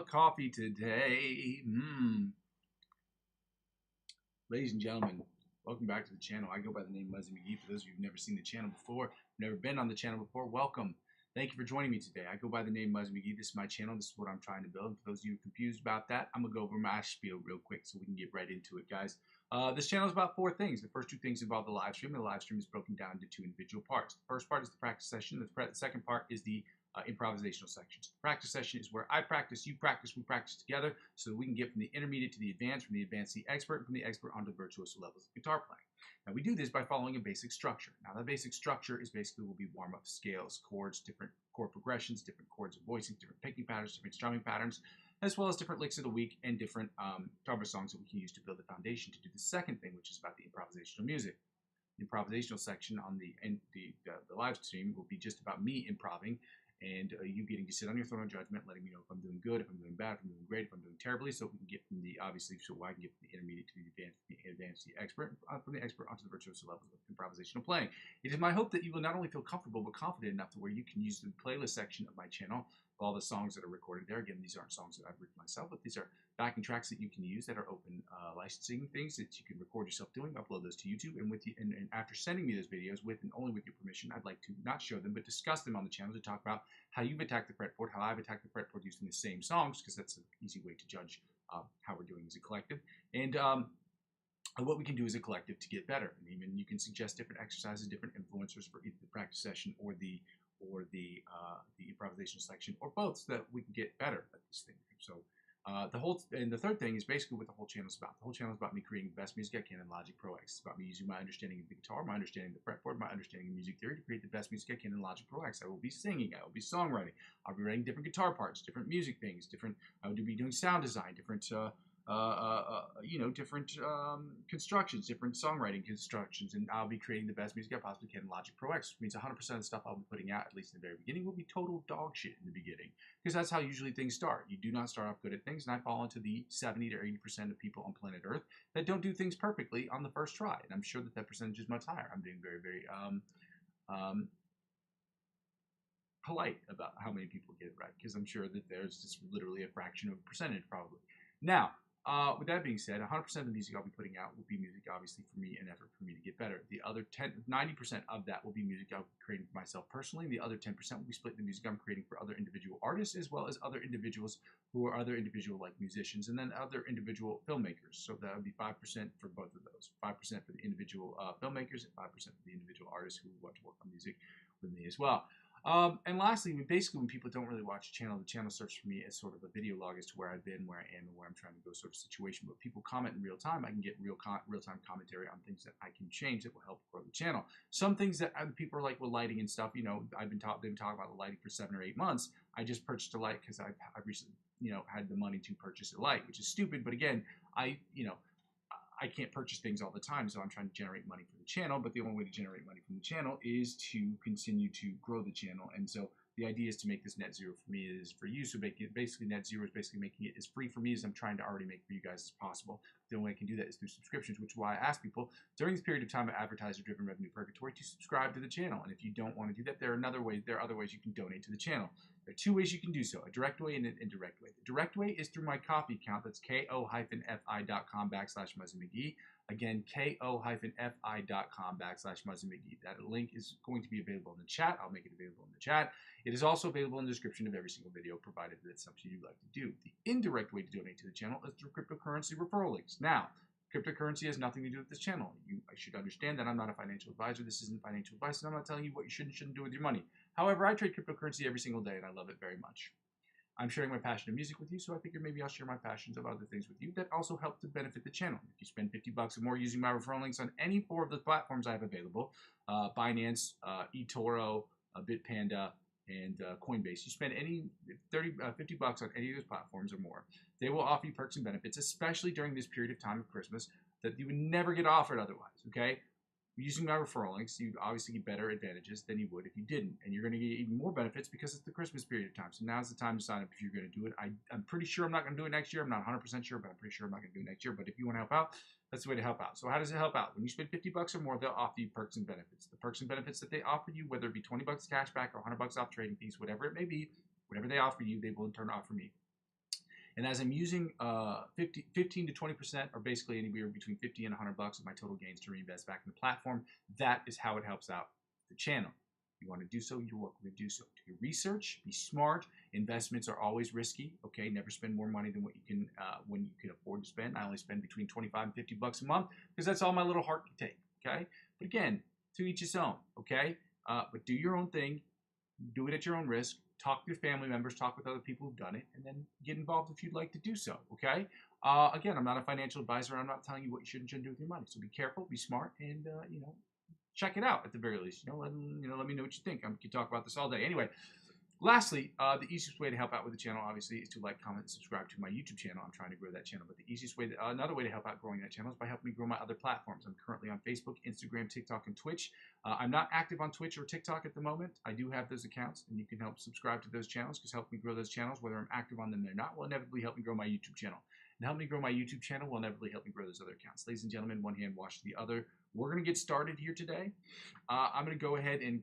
Coffee today. Ladies and gentlemen, welcome back to the channel. I go by the name Muzzy McGee. For those of you who've never seen the channel before, never been on the channel before, welcome. Thank you for joining me today. I go by the name Muzzy McGee. This is my channel. This is what I'm trying to build. And for those of you confused about that, I'm going to go over my spiel real quick so we can get right into it, guys. This channel is about 4 things. The first 2 things involve the live stream, and the live stream is broken down into 2 individual parts. The first part is the practice session. The second part is the improvisational sections. The practice session is where I practice, you practice, we practice together so that we can get from the intermediate to the advanced, from the advanced to the expert, and from the expert onto the virtuoso levels of guitar playing. Now we do this by following a basic structure. Now that basic structure is basically will be warm-up scales, chords, different chord progressions, different chords of voicing, different picking patterns, different strumming patterns, as well as different licks of the week and different cover songs that we can use to build the foundation to do the second thing, which is about the improvisational music. The improvisational section on the live stream will be just about me improving and you getting to sit on your throne of judgment, letting me know if I'm doing good, if I'm doing bad, if I'm doing great, if I'm doing terribly, so we can get from the, obviously, so I can get from the intermediate to the advanced to the expert, from the expert onto the virtuoso levels of improvisational playing. It is my hope that you will not only feel comfortable, but confident enough to where you can use the playlist section of my channel, all the songs that are recorded there. Again, these aren't songs that I've written myself, but these are backing tracks that you can use that are open licensing things that you can record yourself doing, upload those to YouTube, and and after sending me those videos with and only with your permission, I'd like to not show them, but discuss them on the channel to talk about how you've attacked the fretboard, how I've attacked the fretboard using the same songs, because that's an easy way to judge how we're doing as a collective, and what we can do as a collective to get better. And even you can suggest different exercises, different influencers for either the practice session or the improvisational section, or both, so that we can get better at this thing. So the third thing is basically what the whole channel is about. The whole channel is about me creating the best music I can in Logic Pro X. It's about me using my understanding of the guitar, my understanding of the fretboard, my understanding of music theory to create the best music I can in Logic Pro X. I will be singing, I will be songwriting, I'll be writing different guitar parts, different music things, I will be doing sound design, different different constructions, different songwriting constructions, and I'll be creating the best music I possibly can in Logic Pro X, which means 100% of the stuff I'll be putting out, at least in the very beginning, will be total dog shit in the beginning, because that's how usually things start. You do not start off good at things, and I fall into the 70 to 80% of people on planet Earth that don't do things perfectly on the first try, and I'm sure that that percentage is much higher. I'm being very, very polite about how many people get it right, because I'm sure that there's just literally a fraction of a percentage probably. Now, with that being said, 100% of the music I'll be putting out will be music, obviously, for me, an effort for me to get better. The other 90% of that will be music I'll be creating for myself personally. The other 10% will be split the music I'm creating for other individual artists, as well as other individuals who are other individual like musicians, and then other individual filmmakers. So that would be 5% for both of those. 5% for the individual filmmakers, and 5% for the individual artists who want to work on music with me as well. And lastly, basically, when people don't really watch the channel serves for me as sort of a video log as to where I've been, where I am, and where I'm trying to go sort of situation. But people comment in real time, I can get real-time commentary on things that I can change that will help grow the channel. Some things that people are like with lighting and stuff, they've been talking about the lighting for 7 or 8 months. I just purchased a light because I recently, had the money to purchase a light, which is stupid. But again, I can't purchase things all the time, so I'm trying to generate money for the channel, but the only way to generate money from the channel is to continue to grow the channel. And so the idea is to make this net zero for me as for you. So basically net zero is basically making it as free for me as I'm trying to already make for you guys as possible. The only way I can do that is through subscriptions, which is why I ask people during this period of time of advertiser-driven revenue purgatory to subscribe to the channel. And if you don't want to do that, there are other ways you can donate to the channel. There are 2 ways you can do so, a direct way and an indirect way. The direct way is through my Ko-fi account. That's ko-fi.com/Muzzy McGee. Again, ko-fi.com/Muzzy McGee. That link is going to be available in the chat. I'll make it available in the chat. It is also available in the description of every single video, provided that it's something you'd like to do. The indirect way to donate to the channel is through cryptocurrency referral links. Now, cryptocurrency has nothing to do with this channel. I should understand that I'm not a financial advisor. This isn't financial advice, and I'm not telling you what you should and shouldn't do with your money. However, I trade cryptocurrency every single day, and I love it very much. I'm sharing my passion of music with you, so I figured maybe I'll share my passions of other things with you that also help to benefit the channel. If you spend $50 or more using my referral links on any 4 of the platforms I have available, Binance, eToro, Bitpanda, and Coinbase, you spend any $50 on any of those platforms or more, they will offer you perks and benefits, especially during this period of time of Christmas, that you would never get offered otherwise, okay? using my referral links, you obviously get better advantages than you would if you didn't. And you're going to get even more benefits because it's the Christmas period of time. So now's the time to sign up if you're going to do it. I'm pretty sure I'm not going to do it next year. I'm not 100% sure, but I'm pretty sure I'm not going to do it next year. But if you want to help out, that's the way to help out. So how does it help out? When you spend $50 or more, they'll offer you perks and benefits. The perks and benefits that they offer you, whether it be $20 cash back or $100 off trading fees, whatever it may be, whatever they offer you, they will in turn offer me. And as I'm using 15 to 20%, or basically anywhere between 50 and $100 of my total gains to reinvest back in the platform, that is how it helps out the channel. If you want to do so, you're welcome to do so. Do your research, be smart. Investments are always risky. Okay, never spend more money than what you can when you can afford to spend. I only spend between 25 and $50 a month because that's all my little heart can take. Okay, but again, to each his own. Okay, but do your own thing. Do it at your own risk. Talk to your family members, talk with other people who've done it, and then get involved if you'd like to do so, okay? Again, I'm not a financial advisor. I'm not telling you what you should and shouldn't do with your money. So be careful, be smart, and, check it out at the very least. Let me know what you think. I can talk about this all day. Anyway, lastly, the easiest way to help out with the channel, obviously, is to like, comment, and subscribe to my YouTube channel. I'm trying to grow that channel, but the easiest way, another way to help out growing that channel is by helping me grow my other platforms. I'm currently on Facebook, Instagram, TikTok, and Twitch. I'm not active on Twitch or TikTok at the moment. I do have those accounts, and you can help subscribe to those channels because helping me grow those channels, whether I'm active on them or not, will inevitably help me grow my YouTube channel. And help me grow my YouTube channel will inevitably help me grow those other accounts. Ladies and gentlemen, one hand washes the other. We're going to get started here today. I'm going to go ahead and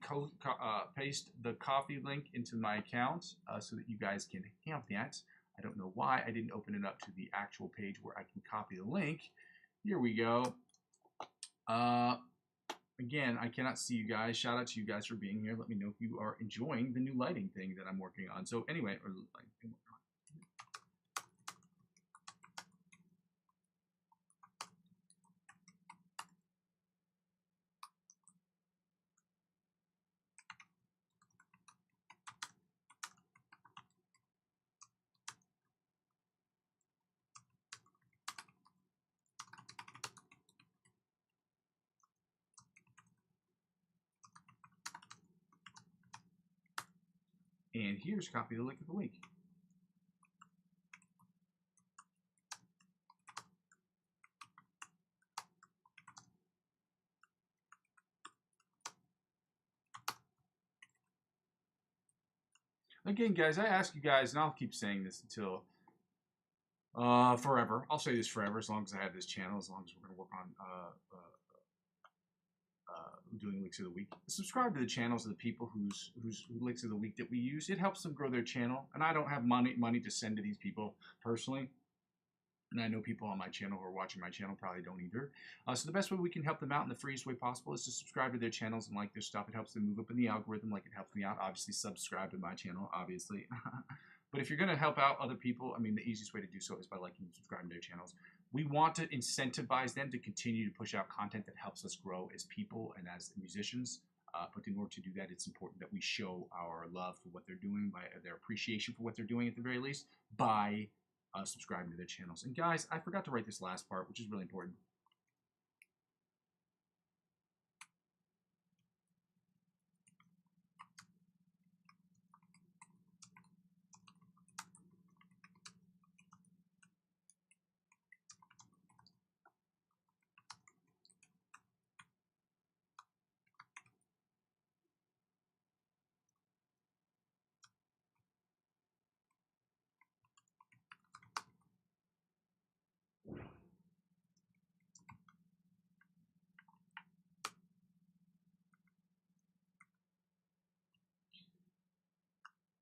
paste the coffee link into my account so that you guys can have that. I don't know why I didn't open it up to the actual page where I can copy the link. Here we go. Again, I cannot see you guys. Shout out to you guys for being here. Let me know if you are enjoying the new lighting thing that I'm working on. So anyway, and here's a copy of the link of the week. Again, guys, I ask you guys, and I'll keep saying this until forever. I'll say this forever as long as I have this channel, as long as we're going to work on doing Licks of the Week. Subscribe to the channels of the people whose Licks of the Week that we use. It helps them grow their channel, and I don't have money to send to these people personally. And I know people on my channel who are watching my channel probably don't either. So the best way we can help them out in the freest way possible is to subscribe to their channels and like their stuff. It helps them move up in the algorithm like it helps me out. Obviously, subscribe to my channel, obviously. But if you're going to help out other people, I mean, the easiest way to do so is by liking and subscribing to their channels. We want to incentivize them to continue to push out content that helps us grow as people and as musicians. But in order to do that, it's important that we show our love for what they're doing, by their appreciation for what they're doing at the very least, by subscribing to their channels. And guys, I forgot to write this last part, which is really important.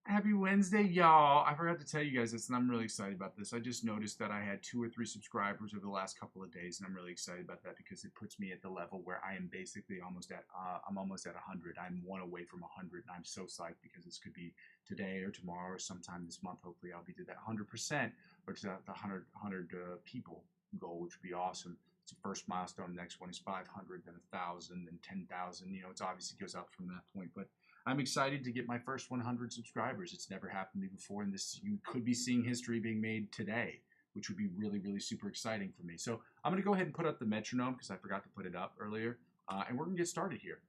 Happy Wednesday, y'all. I forgot to tell you guys this, and I'm really excited about this. I just noticed that I had 2 or 3 subscribers over the last couple of days, and I'm really excited about that because it puts me at the level where I am basically almost at, I'm almost at 100. I'm 1 away from 100, and I'm so psyched because this could be today or tomorrow or sometime this month. Hopefully, I'll be to that 100% or to that 100 people goal, which would be awesome. It's the first milestone. The next one is 500, then 1,000, then 10,000. You know, it's obviously goes up from that point, but I'm excited to get my first 100 subscribers. It's never happened to me before, and this, you could be seeing history being made today, which would be really, really super exciting for me. So I'm going to go ahead and put up the metronome because I forgot to put it up earlier, and we're going to get started here.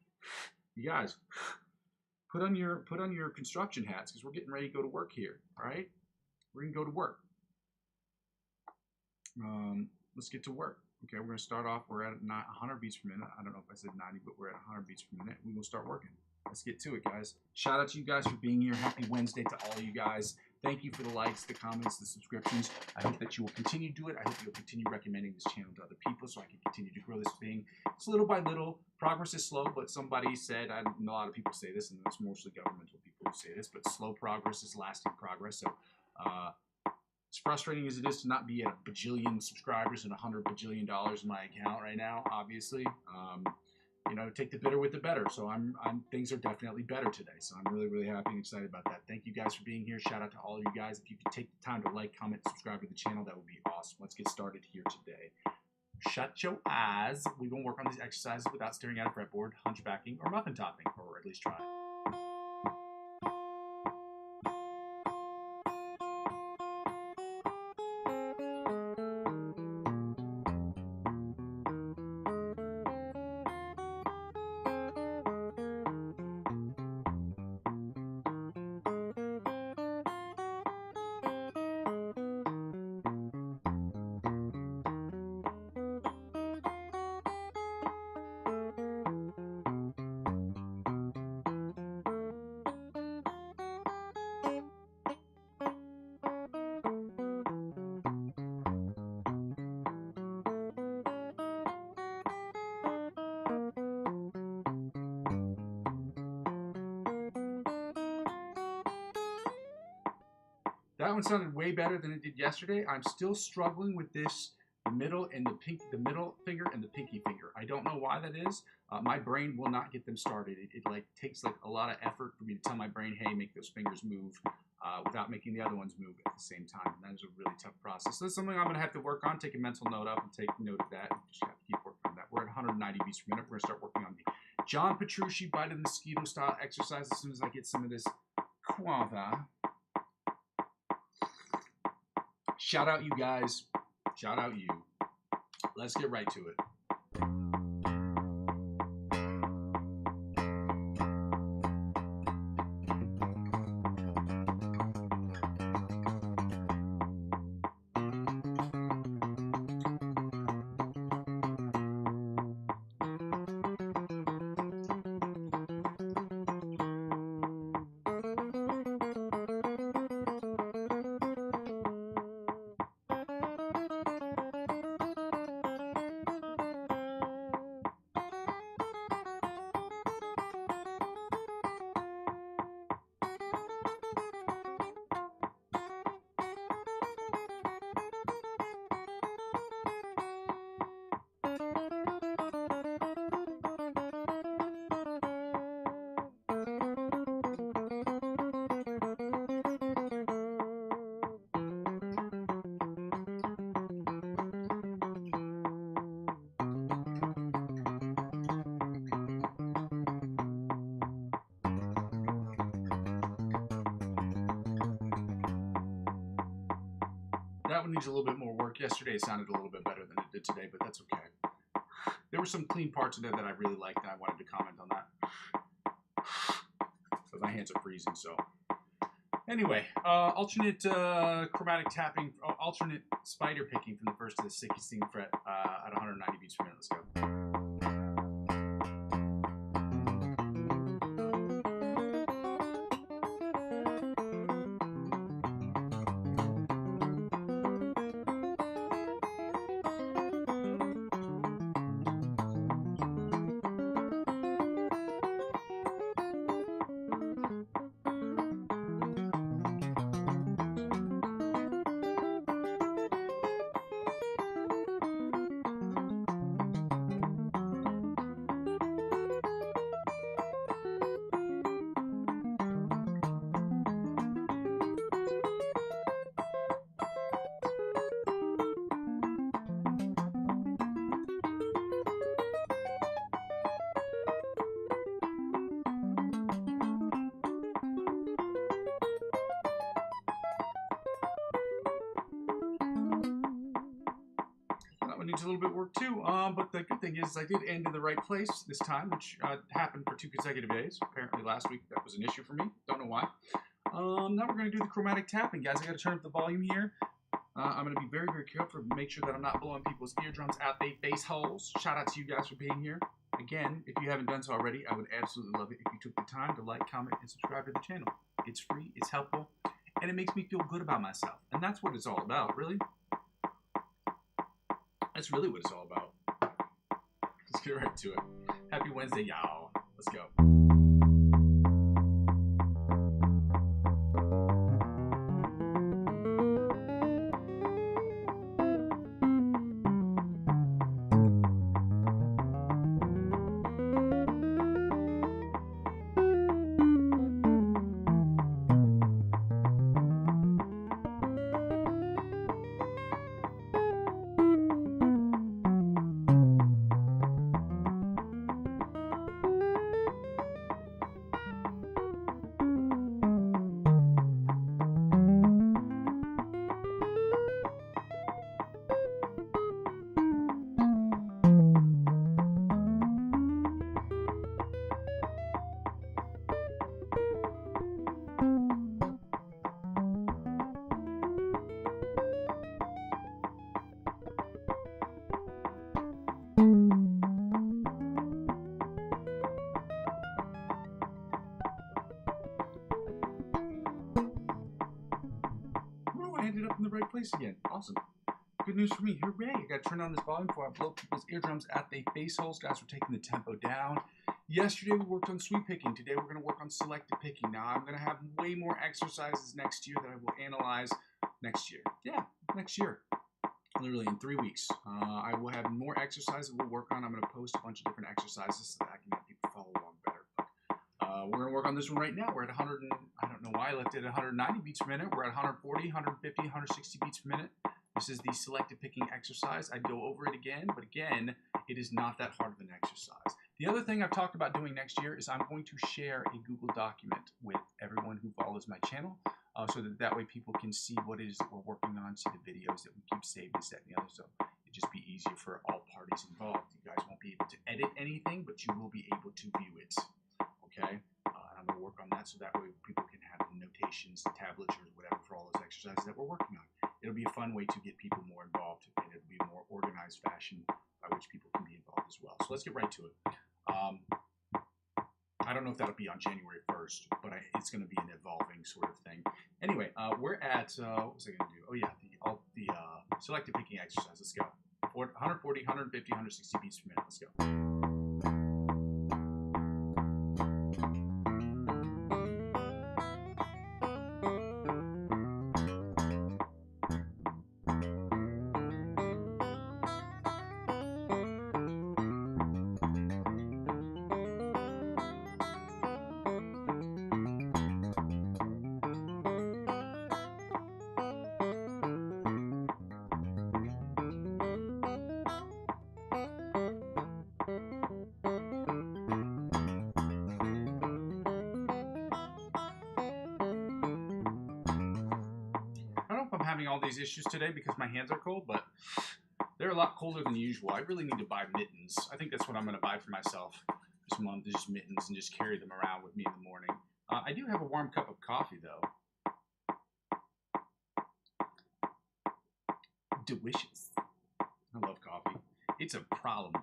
You guys, put on your construction hats because we're getting ready to go to work here. All right, we're going to go to work. Let's get to work. Okay, we're going to start off. We're at 100 beats per minute. I don't know if I said 90, but we're at 100 beats per minute. We're going to start working. Let's get to it, guys. Shout out to you guys for being here. Happy Wednesday to all you guys. Thank you for the likes, the comments, the subscriptions. I hope that you will continue to do it. I hope you'll continue recommending this channel to other people so I can continue to grow this thing. It's little by little. Progress is slow, but somebody said, I know a lot of people say this, and it's mostly governmental people who say this, but slow progress is lasting progress. So as frustrating as it is to not be at a bajillion subscribers and $100 bajillion in my account right now, obviously, you know, take the bitter with the better. So things are definitely better today. So I'm really, really happy and excited about that. Thank you guys for being here. Shout out to all of you guys. If you could take the time to like, comment, subscribe to the channel, that would be awesome. Let's get started here today. Shut your eyes. We're going to work on these exercises without staring at a fretboard, hunchbacking, or muffin topping, or at least try. That one sounded way better than it did yesterday. I'm still struggling with this, the middle finger and the pinky finger. I don't know why that is. My brain will not get them started. It like takes like a lot of effort for me to tell my brain, hey, make those fingers move without making the other ones move at the same time. And that is a really tough process. So that's something I'm going to have to work on. Take a mental note up and take note of that. Just have to keep working on that. We're at 190 beats per minute. We're going to start working on the John Petrucci bite of the mosquito style exercise as soon as I get some of this quava. Shout out you guys. Shout out you. Let's get right to it. That one needs a little bit more work. Yesterday it sounded a little bit better than it did today, but that's okay. There were some clean parts in there that I really liked, and I wanted to comment on that. But my hands are freezing, so. Anyway, alternate chromatic tapping, alternate spider picking from the 1st to the 16th fret at 190 beats per minute. Let's go. Needs a little bit of work too, but the good thing is I did end in the right place this time, which happened for 2 consecutive days. Apparently last week that was an issue for me. Don't know why. Now we're going to do the chromatic tapping, guys. I got to turn up the volume here. I'm going to be very, very careful to make sure that I'm not blowing people's eardrums out their face holes. Shout out to you guys for being here. Again, if you haven't done so already, I would absolutely love it if you took the time to like, comment, and subscribe to the channel. It's free, it's helpful, and it makes me feel good about myself. And that's what it's all about, really. That's really what it's all about. Let's get right to it. Happy Wednesday, y'all. Let's go. I ended up in the right place again. Awesome. Good news for me. Hooray. I got to turn on this volume before I blow people's eardrums at their face holes. Guys, we're taking the tempo down. Yesterday we worked on sweep picking. Today we're going to work on selective picking. Now I'm going to have way more exercises next year that I will analyze next year. Yeah, next year. Literally in 3 weeks. I will have more exercises we'll work on. I'm going to post a bunch of different exercises so that I can have people follow along better. We're going to work on this one right now. We're at 100 and I don't know why I left it at 190 beats per minute. We're at 140, 150, 160 beats per minute. This is the selective picking exercise. I'd go over it again, but again, it is not that hard of an exercise. The other thing I've talked about doing next year is I'm going to share a Google document with everyone who follows my channel so that way people can see what it is that we're working on, see the videos that we keep saved, this, that, and the other. So it'd just be easier for all parties involved. You guys won't be able to edit anything, but you will be able to view it. Okay? I'm going to work on that so that way people can have the notations, the tablatures, whatever for all those exercises that we're working on. It'll be a fun way to get people more involved, and it'll be a more organized fashion by which people can be involved as well. So let's get right to it. I don't know if that'll be on January 1st, but it's going to be an evolving sort of thing. Anyway, we're at, what was I going to do? Oh yeah, the selective picking exercise. Let's go. 140, 150, 160 beats per minute. Let's go. Having all these issues today because my hands are cold, but they're a lot colder than usual. I really need to buy mittens. I think that's what I'm going to buy for myself this month, is just mittens, and just carry them around with me in the morning. I do have a warm cup of coffee though. Delicious. I love coffee. It's a problem.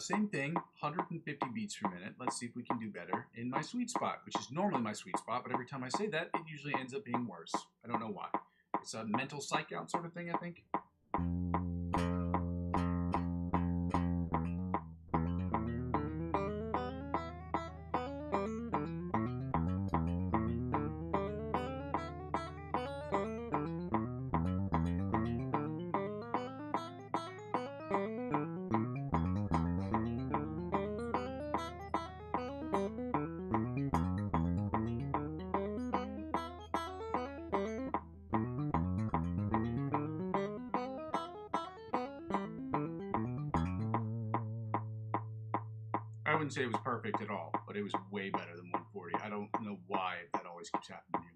Same thing, 150 beats per minute. Let's see if we can do better in my sweet spot, which is normally my sweet spot, but every time I say that, it usually ends up being worse. I don't know why. It's a mental psych out sort of thing, I think. I wouldn't say it was perfect at all, but it was way better than 140. I don't know why that always keeps happening to me.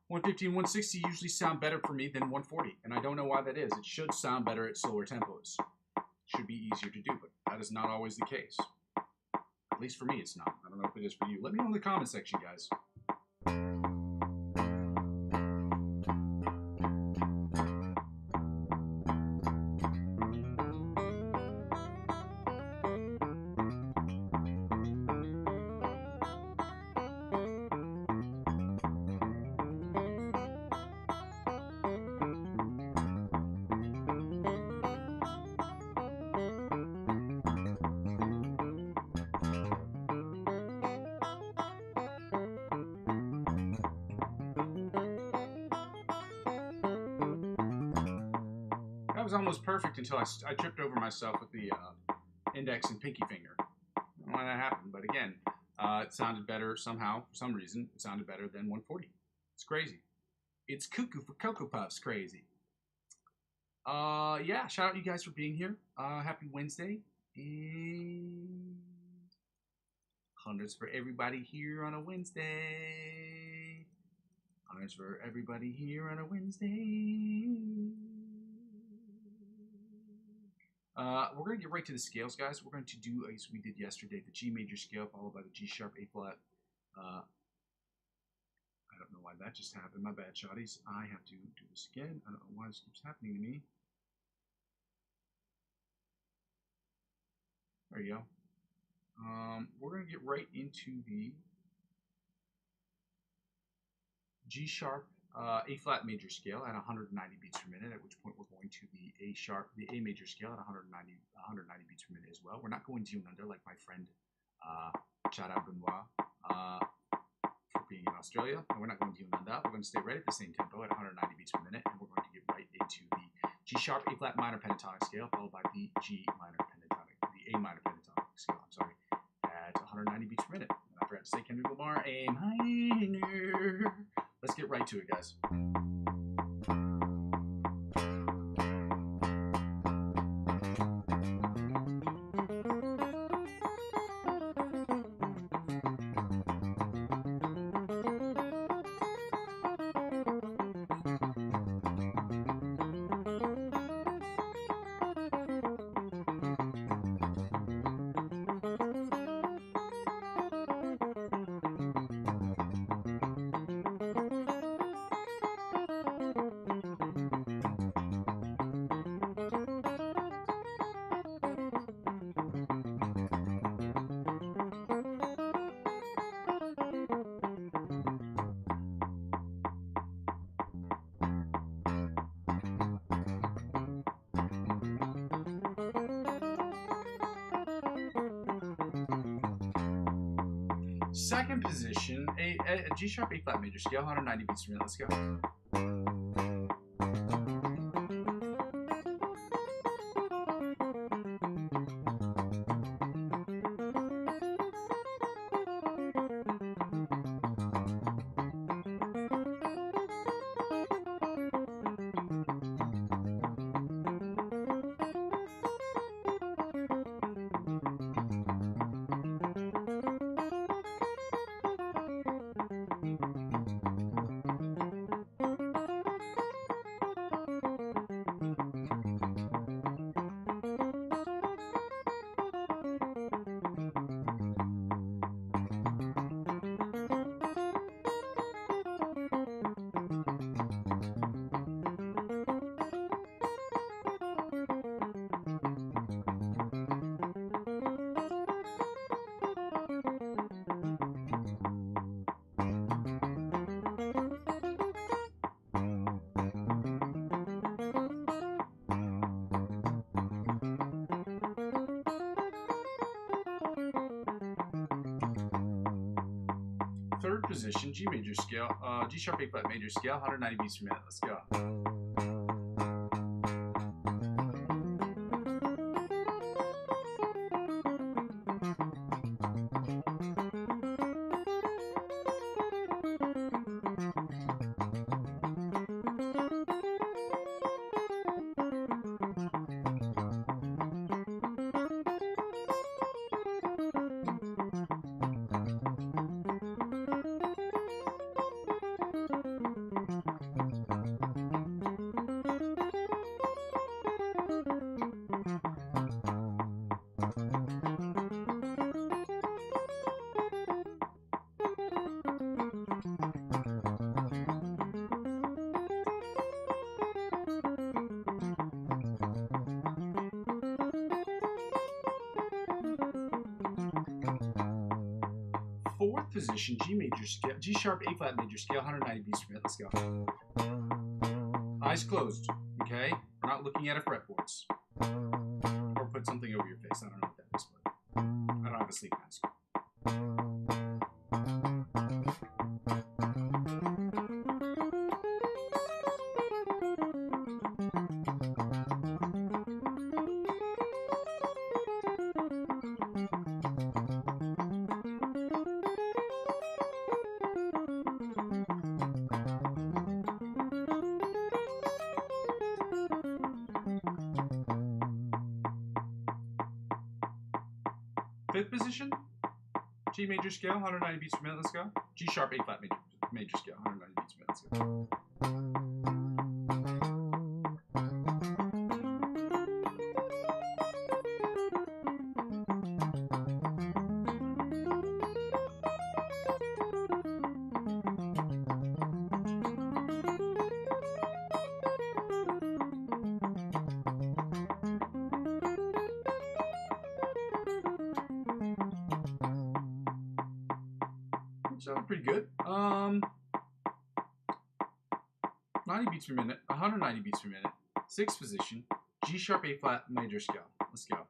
150 and 160 usually sound better for me than 140, and I don't know why that is. It should sound better at slower tempos. It should be easier to do, but that is not always the case. At least for me, it's not. I don't know if it is for you. Let me know in the comment section, guys. was almost perfect until I tripped over myself with the index and pinky finger. I don't know why that happened, but again, it sounded better somehow, for some reason. It sounded better than 140. It's crazy. It's cuckoo for Cocoa Puffs crazy. Yeah, shout out you guys for being here. Happy Wednesday. And hundreds for everybody here on a Wednesday. Hundreds for everybody here on a Wednesday. We're going to get right to the scales, guys. We're going to do, as we did yesterday, the G major scale followed by the G sharp, A flat. I don't know why that just happened. My bad, shotties. I have to do this again. I don't know why this keeps happening to me. There you go. We're going to get right into the G sharp, A flat major scale at 190 beats per minute, at which point we're going to the A sharp, the A major scale at 190 beats per minute as well. We're not going down under like my friend Chara Benoit for being in Australia. And we're not going down under. We're going to stay right at the same tempo at 190 beats per minute, and we're going to get right into the G sharp, A flat minor pentatonic scale, followed by the G minor pentatonic, the A minor pentatonic scale, I'm sorry, at 190 beats per minute. And I forgot to say Kendrick Lamar, A minor. Let's get right to it, guys. Second position, a G sharp, A flat major scale, 190 beats per minute. Let's go. Third position, G major scale, G sharp, A flat major scale, 190 beats per minute. Let's go. Fourth position, G major scale, G sharp, A flat major scale, 190 beats per minute. Let's go. Eyes closed, okay? We're not looking at a fretboards. Or put something over your face. I don't know what that is, but I don't have a sleep mask. Fifth position, G major scale, 190 beats per minute. Let's go. G sharp, A flat major scale, 190 beats per minute. Let's go. Sounds pretty good. 90 beats per minute, 190 beats per minute. Sixth position, G sharp, A flat major scale. Let's go.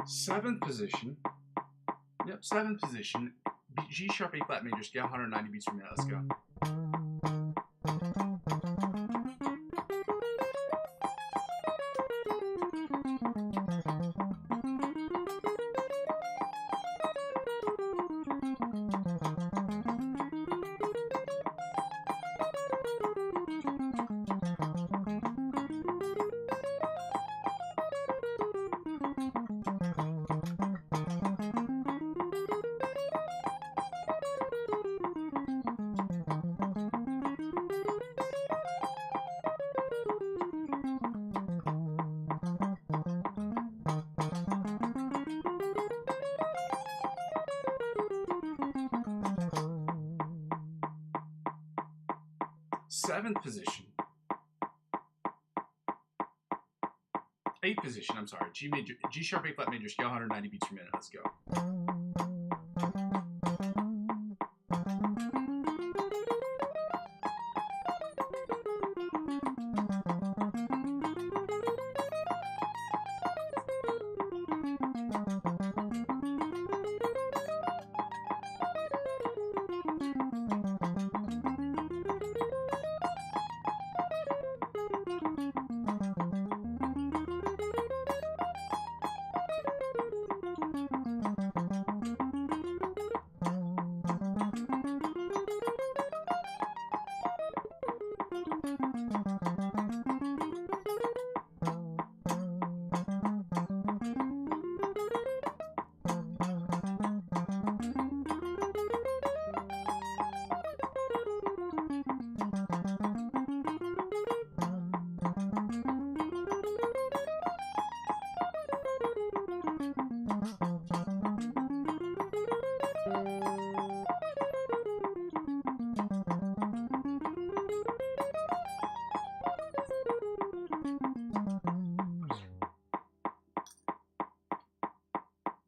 Seventh position. Yep, seventh position. G sharp, A flat major scale, 190 beats per minute. Let's go. Seventh position. Eighth position, I'm sorry. G sharp, A flat major scale, 190 beats per minute. Let's go.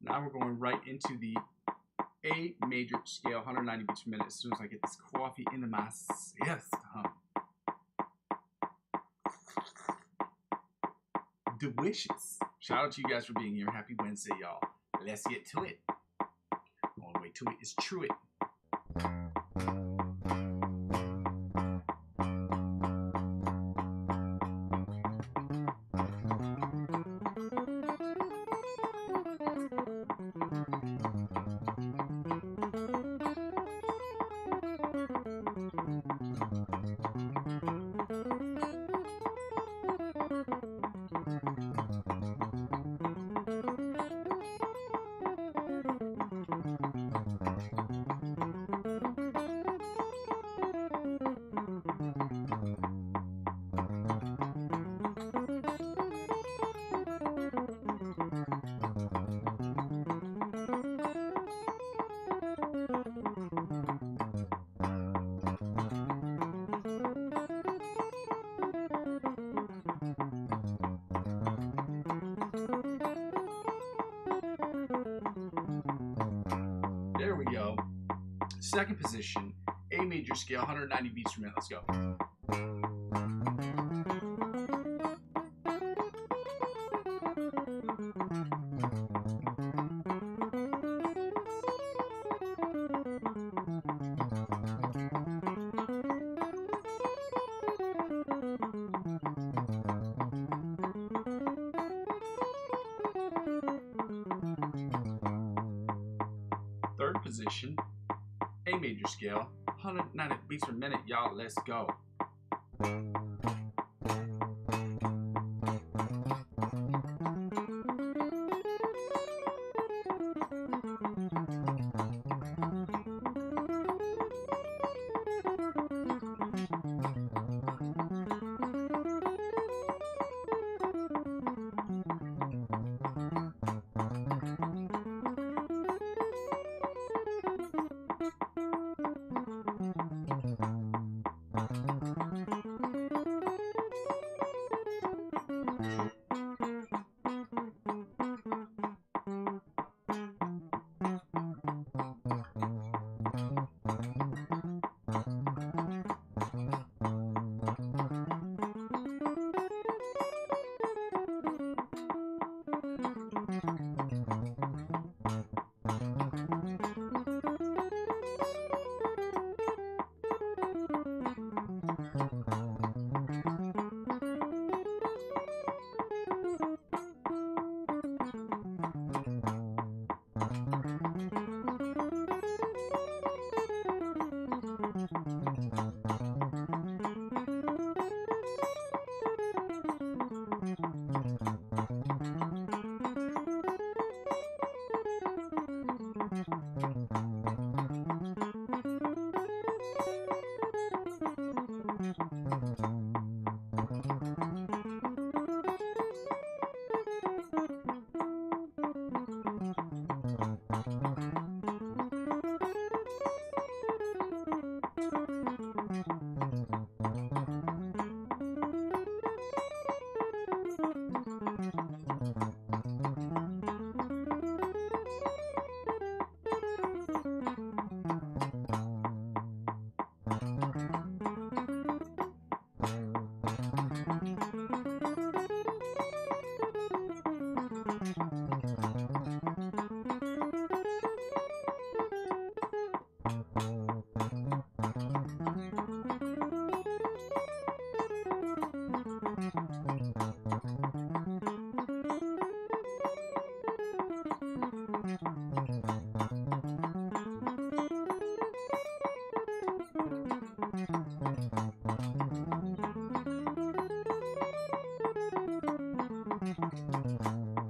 Now we're going right into the A major scale, 190 beats per minute, as soon as I get this coffee into my system. Delicious. Shout out to you guys for being here. Happy Wednesday, y'all. Let's get to it. The only way to it is true it. Second position, A major scale, 190 beats per minute. Let's go. Third position, A major scale, 190 beats per minute, y'all. Let's go.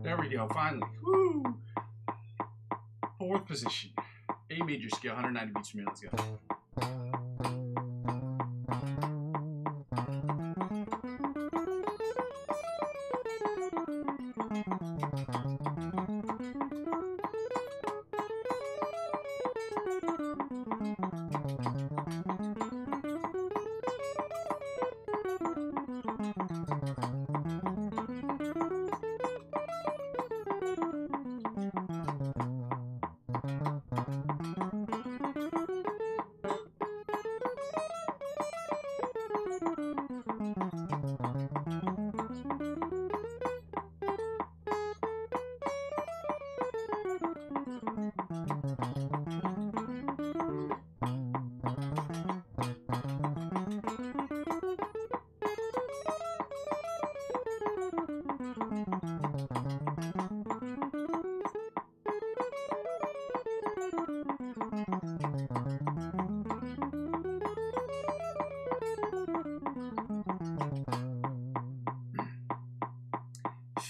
There we go, finally. Woo! Fourth position, A major scale, 190 beats per minute. Let's go.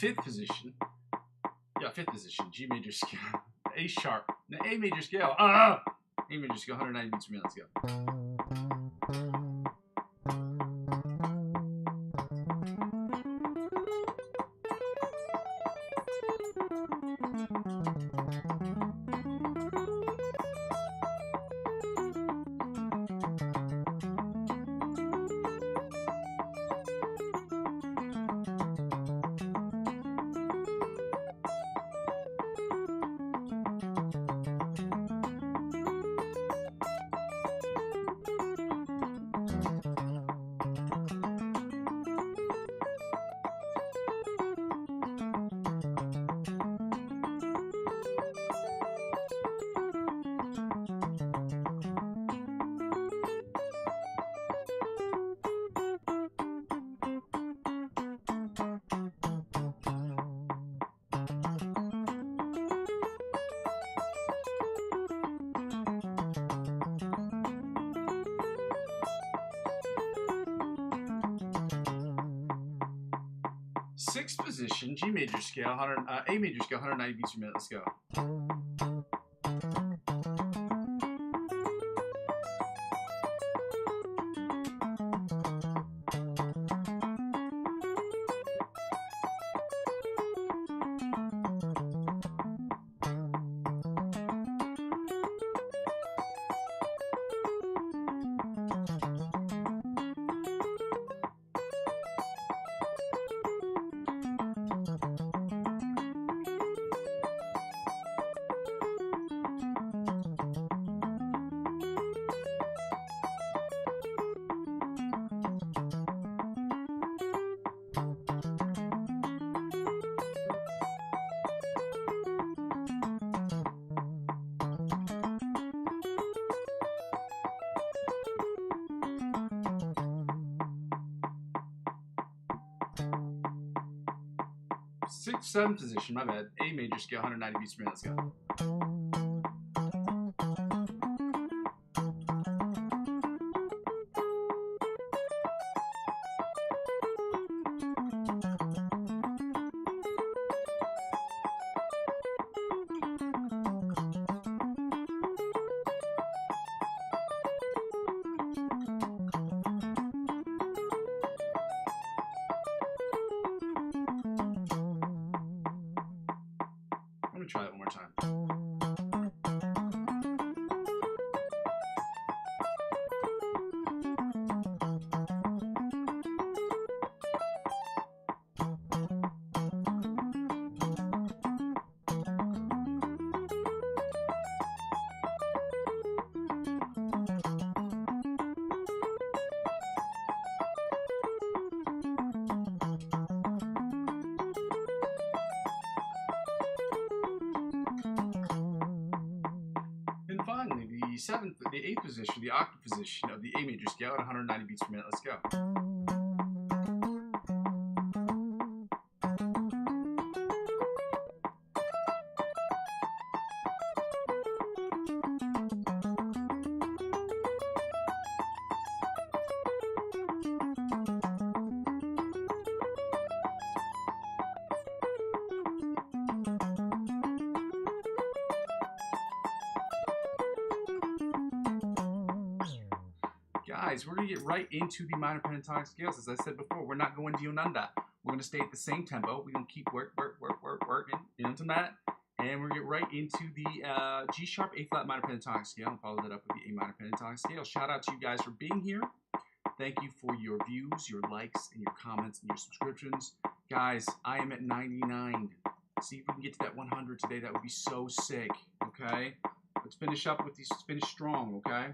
Fifth position, G major scale, A sharp, A major scale, A major scale, 190 beats per minute. Let's go. Sixth position, G major scale, A major scale, 190 beats per minute. Let's go. Seventh position, my bad. A major scale, 190 beats per minute. Let's go. Let me try that one more time. Finally, the eighth position, the octave position of the A major scale at 190 beats per minute. Let's go. Guys, we're going to get right into the minor pentatonic scales. As I said before, we're not going Dionanda. We're going to stay at the same tempo. We're going to keep working into that. And we're going to get right into the G sharp A flat minor pentatonic scale and follow that up with the A minor pentatonic scale. Shout out to you guys for being here. Thank you for your views, your likes, and your comments, and your subscriptions. Guys, I am at 99. See if we can get to that 100 today. That would be so sick, okay? Let's finish up with these, finish strong, okay?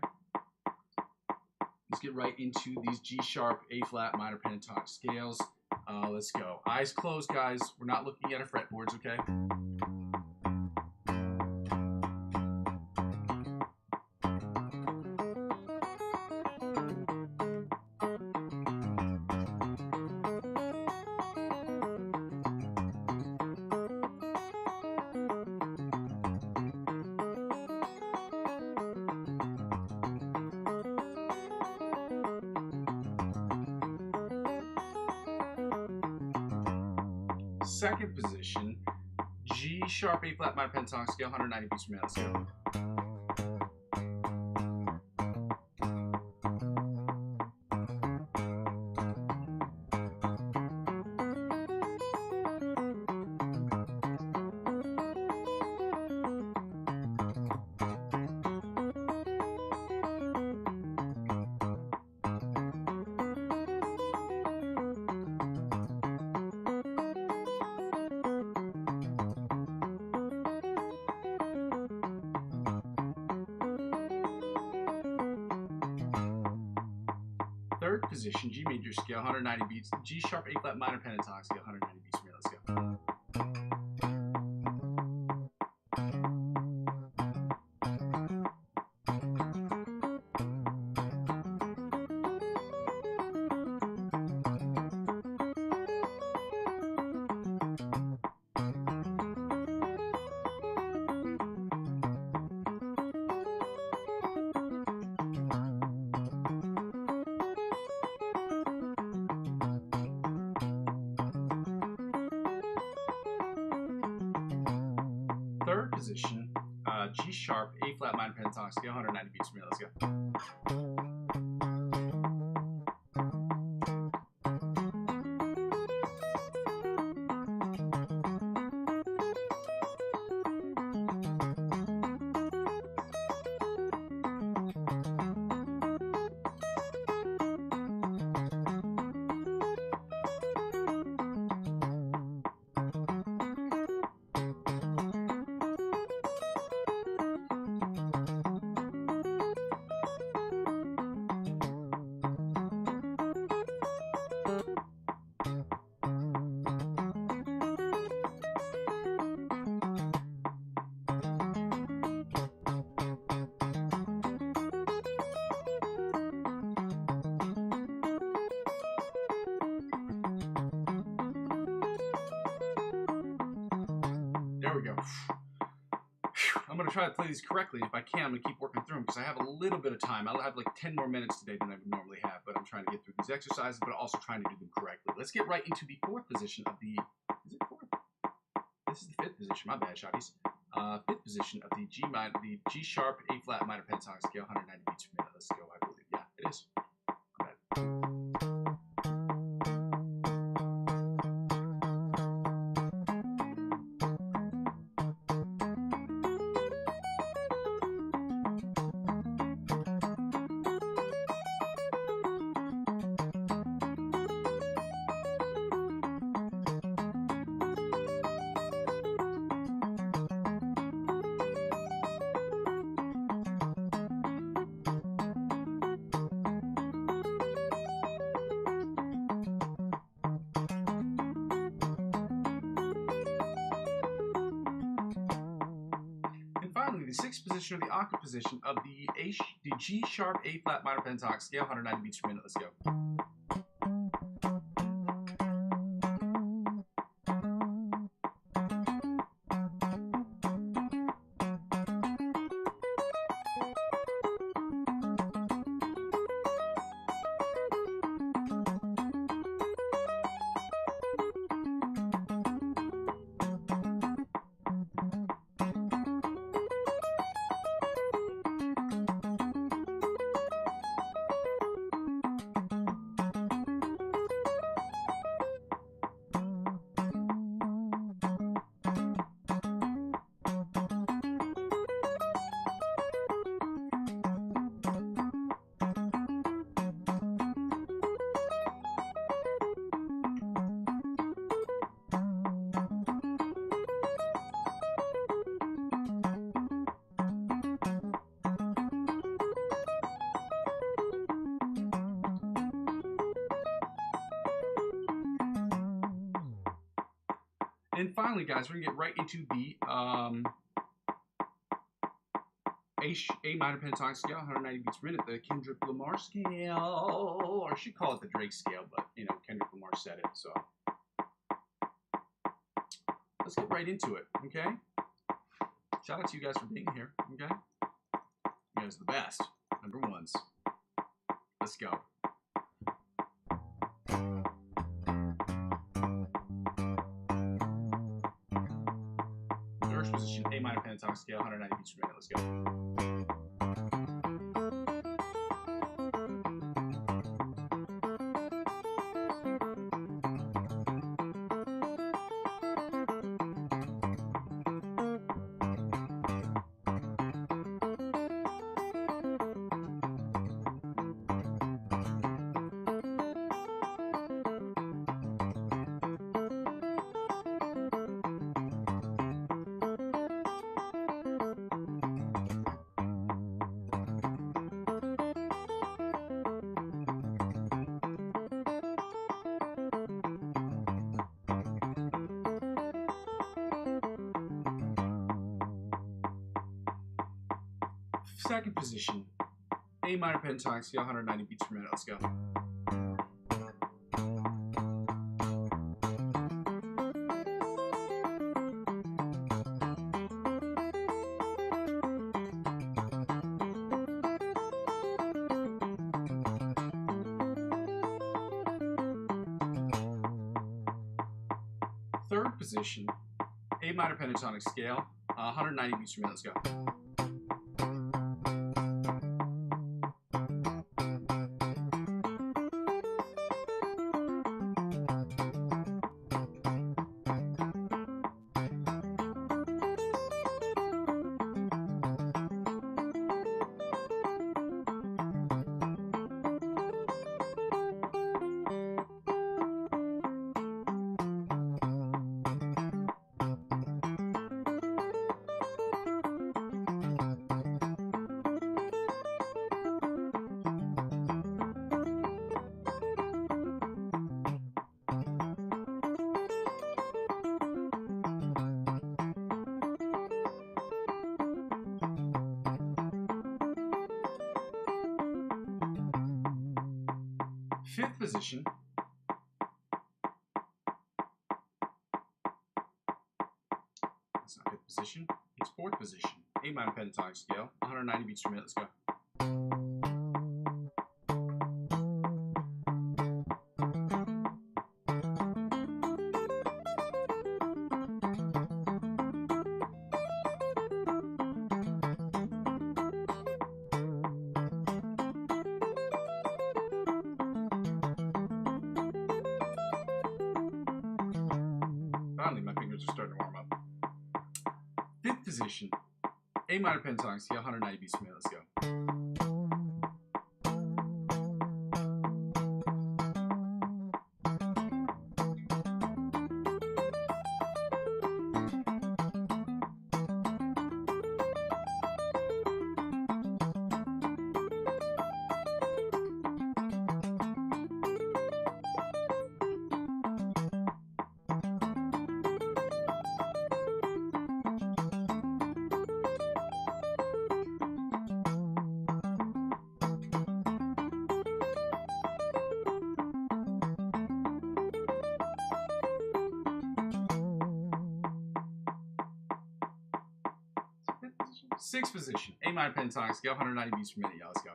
Let's get right into these G sharp, A flat, minor pentatonic scales. Let's go. Eyes closed, guys. We're not looking at our fretboards, okay? Second position, G sharp, A flat, minor pentatonic scale, 190 beats per minute. Let's go. Third position, G major scale, 190 beats. G sharp, A flat, minor pentatonic scale, 190 beats per minute. Let's go. position, G sharp, A flat minor pentatonic scale, 190 beats per minute. Let's go. There we go. I'm going to try to play these correctly. If I can, I'm going to keep working through them because I have a little bit of time. I'll have like 10 more minutes today than I would normally have, but I'm trying to get through these exercises, but also trying to do them correctly. Let's get right into the fourth position of the... Is it fourth? This is the fifth position. My bad, shotties. Fifth position of the G sharp, A flat minor pentatonic scale, 190 beats per minute. Let's go, I believe. Yeah, it is. My bad. Finally, the sixth position or the octave position of the G sharp, A flat minor pentatonic scale, 190 beats per minute. Let's go. And finally, guys, we're going to get right into the A minor pentatonic scale, 190 beats per minute, the Kendrick Lamar scale, or I should call it the Drake scale, but, you know, Kendrick Lamar said it, so. Let's get right into it, okay? Shout out to you guys for being here, okay? You guys are the best. Number ones. Let's go. First position, A minor pentatonic scale, 190 beats per minute. Let's go. Second position, A minor pentatonic scale, 190 beats per minute. Let's go. Third position, A minor pentatonic scale, 190 beats per minute. Let's go. Fifth position. That's not fifth position. It's fourth position. A minor pentatonic scale. 190 beats per minute. Let's go. Finally, my fingers are starting to warm up. Fifth position, A minor pentatonic scale, 190 beats per minute. Let's go. Sixth position, A minor pentatonic scale, 190 beats per minute. Yeah, let's go.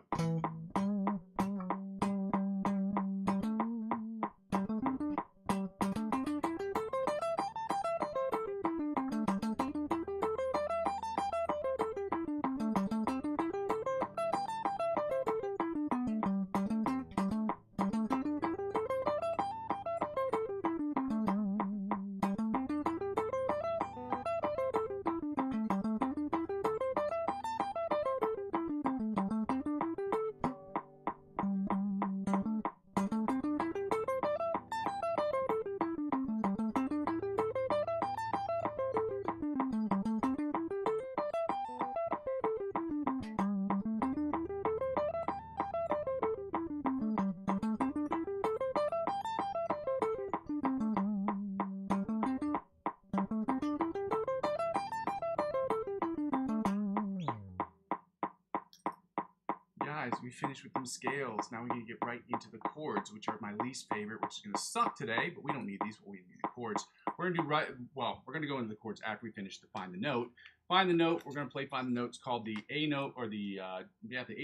Guys, we finished with them scales. Now we're going to get right into the chords, which are my least favorite, which is going to suck today, but we don't need these. We need the chords. We're going to do we're going to go into the chords after we finish the Find the Note. Find the Note, we're going to play Find the Note. It's called the A note, or the A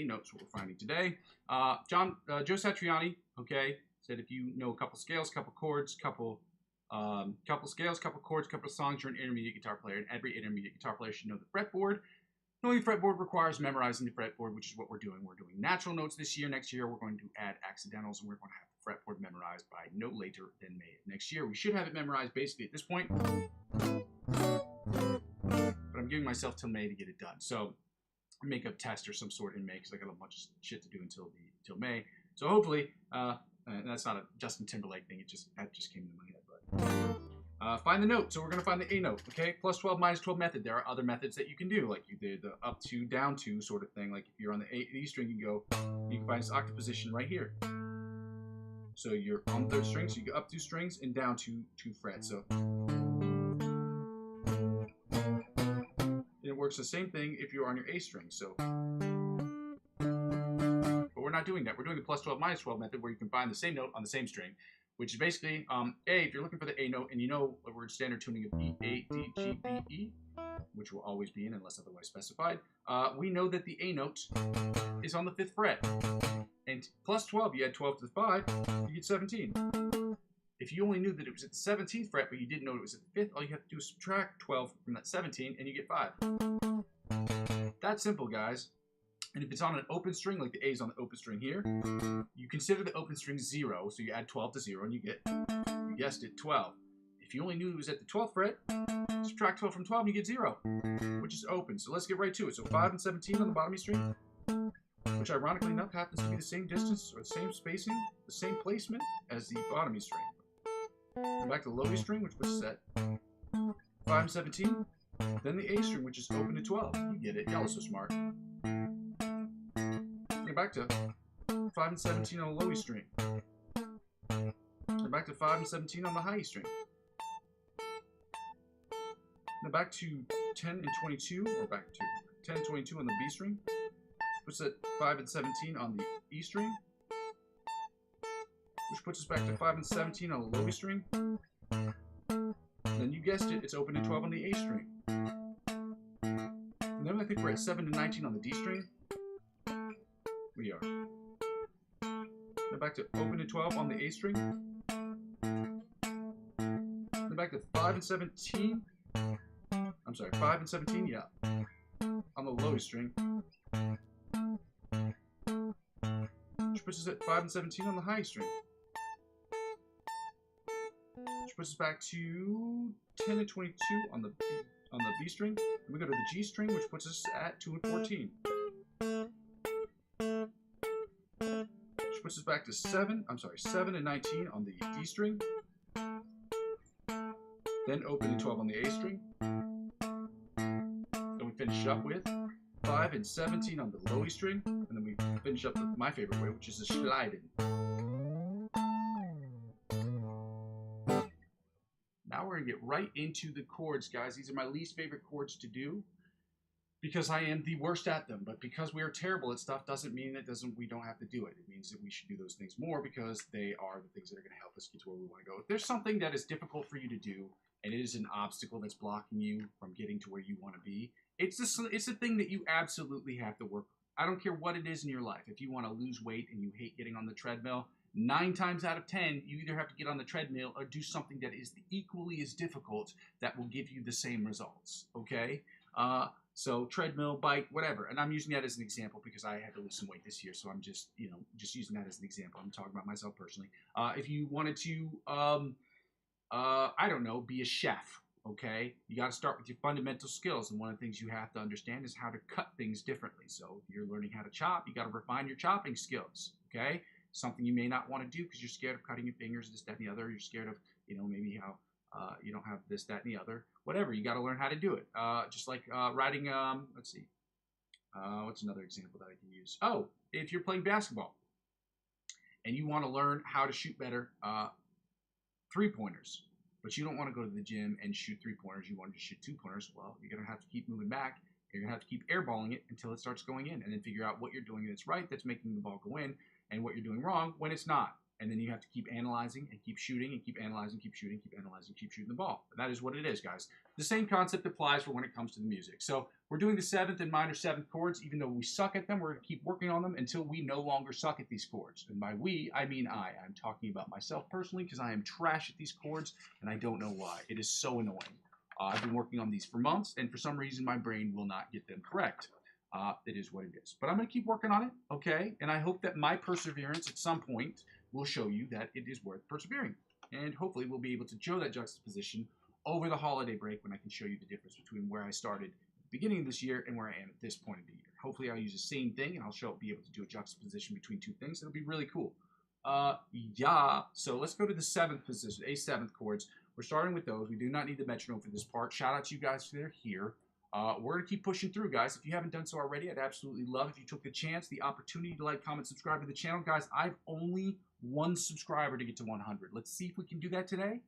note's what we're finding today. Joe Satriani, okay, said if you know a couple scales, couple chords, couple scales, couple chords, couple songs, you're an intermediate guitar player, and every intermediate guitar player should know the fretboard. Knowing the fretboard requires memorizing the fretboard, which is what we're doing. We're doing natural notes this year. Next year, we're going to add accidentals, and we're going to have the fretboard memorized by no later than May of next year. We should have it memorized basically at this point, but I'm giving myself till May to get it done. So make a test or some sort in May, because I got a bunch of shit to do until May. So hopefully, and that's not a Justin Timberlake thing. That just came into my head, but. Find the note. So we're going to find the A note, okay? Plus 12, minus 12 method. There are other methods that you can do, like you did the up to, down to sort of thing. Like if you're on the E string, you can find this octave position right here. So you're on third string, so you go up 2 strings and down 2 frets. So it works the same thing if you're on your A string. So, but we're not doing that. We're doing the plus 12, minus 12 method, where you can find the same note on the same string, which is basically, if you're looking for the A note and you know the word standard tuning of E, A, D, G, B, E, which will always be in unless otherwise specified, we know that the A note is on the 5th fret. And plus 12, you add 12 to the 5, you get 17. If you only knew that it was at the 17th fret, but you didn't know it was at the 5th, all you have to do is subtract 12 from that 17, and you get 5. That's simple, guys. And if it's on an open string, like the A is on the open string here, you consider the open string 0, so you add 12 to 0, and you get, you guessed it, 12. If you only knew it was at the 12th fret, subtract 12 from 12, and you get 0, which is open. So let's get right to it. So 5 and 17 on the bottom E string, which ironically enough happens to be the same distance, or the same spacing, the same placement as the bottom E string. Go back to the low E string, which was set 5 and 17. Then the A string, which is open to 12. You get it. Y'all are so smart. Go back to 5 and 17 on the low E string. Go back to 5 and 17 on the high E string. Now back to 10 and 22, or back to 10 and 22 on the B string. Puts at 5 and 17 on the E string, which puts us back to 5 and 17 on the low E string. Then you guessed it, it's open to 12 on the A string. And then I think we're at 7 and 19 on the D string. We are. Then back to open to 12 on the A string. Then back to 5 and 17. I'm sorry, 5 and 17, yeah. On the low E string. Which puts us at 5 and 17 on the high string. Which puts us back to 10 and 22 on the B string. And we go to the G string, which puts us at 2 and 14. Which puts us back to 7 and 19 on the D string. Then open to 12 on the A string. Then we finish up with 5 and 17 on the low E string. And then we finish up with my favorite way, which is the sliding. Now we're going to get right into the chords, guys. These are my least favorite chords to do because I am the worst at them. But because we are terrible at stuff doesn't mean we don't have to do it. It means that we should do those things more because they are the things that are going to help us get to where we want to go. If there's something that is difficult for you to do and it is an obstacle that's blocking you from getting to where you want to be, it's a thing that you absolutely have to work on. I don't care what it is in your life. If you want to lose weight and you hate getting on the treadmill, 9 times out of 10, you either have to get on the treadmill or do something that is equally as difficult that will give you the same results, okay? So treadmill, bike, whatever. And I'm using that as an example because I had to lose some weight this year, so I'm just using that as an example. I'm talking about myself personally. If you wanted to, I don't know, be a chef, okay? You got to start with your fundamental skills, and one of the things you have to understand is how to cut things differently. So if you're learning how to chop, you got to refine your chopping skills, okay? Something you may not want to do because you're scared of cutting your fingers, this, that, and the other. You're scared of, maybe how you don't have this, that, and the other. Whatever, you got to learn how to do it. Just like riding, let's see. What's another example that I can use? Oh, if you're playing basketball and you want to learn how to shoot better three-pointers, but you don't want to go to the gym and shoot three-pointers. You want to shoot two-pointers. Well, you're going to have to keep moving back. You're going to have to keep airballing it until it starts going in, and then figure out what you're doing that's right, that's making the ball go in, and what you're doing wrong when it's not. And then you have to keep analyzing and keep shooting and keep analyzing, keep shooting, keep analyzing, keep shooting the ball. And that is what it is, guys. The same concept applies for when it comes to the music. So we're doing the 7th and minor 7th chords. Even though we suck at them, we're going to keep working on them until we no longer suck at these chords. And by we, I mean I. I'm talking about myself personally because I am trash at these chords, and I don't know why. It is so annoying. I've been working on these for months, and for some reason, my brain will not get them correct. It is what it is. But I'm going to keep working on it, okay? And I hope that my perseverance at some point will show you that it is worth persevering. And hopefully we'll be able to show that juxtaposition over the holiday break when I can show you the difference between where I started at the beginning of this year and where I am at this point of the year. Hopefully I'll use the same thing and I'll be able to do a juxtaposition between two things. It'll be really cool. Yeah, so let's go to the 7th position, A7th chords. We're starting with those. We do not need the metronome for this part. Shout out to you guys that are here. We're going to keep pushing through, guys. If you haven't done so already, I'd absolutely love if you took the chance, the opportunity to like, comment, subscribe to the channel. Guys, I've only one subscriber to get to 100. Let's see if we can do that today.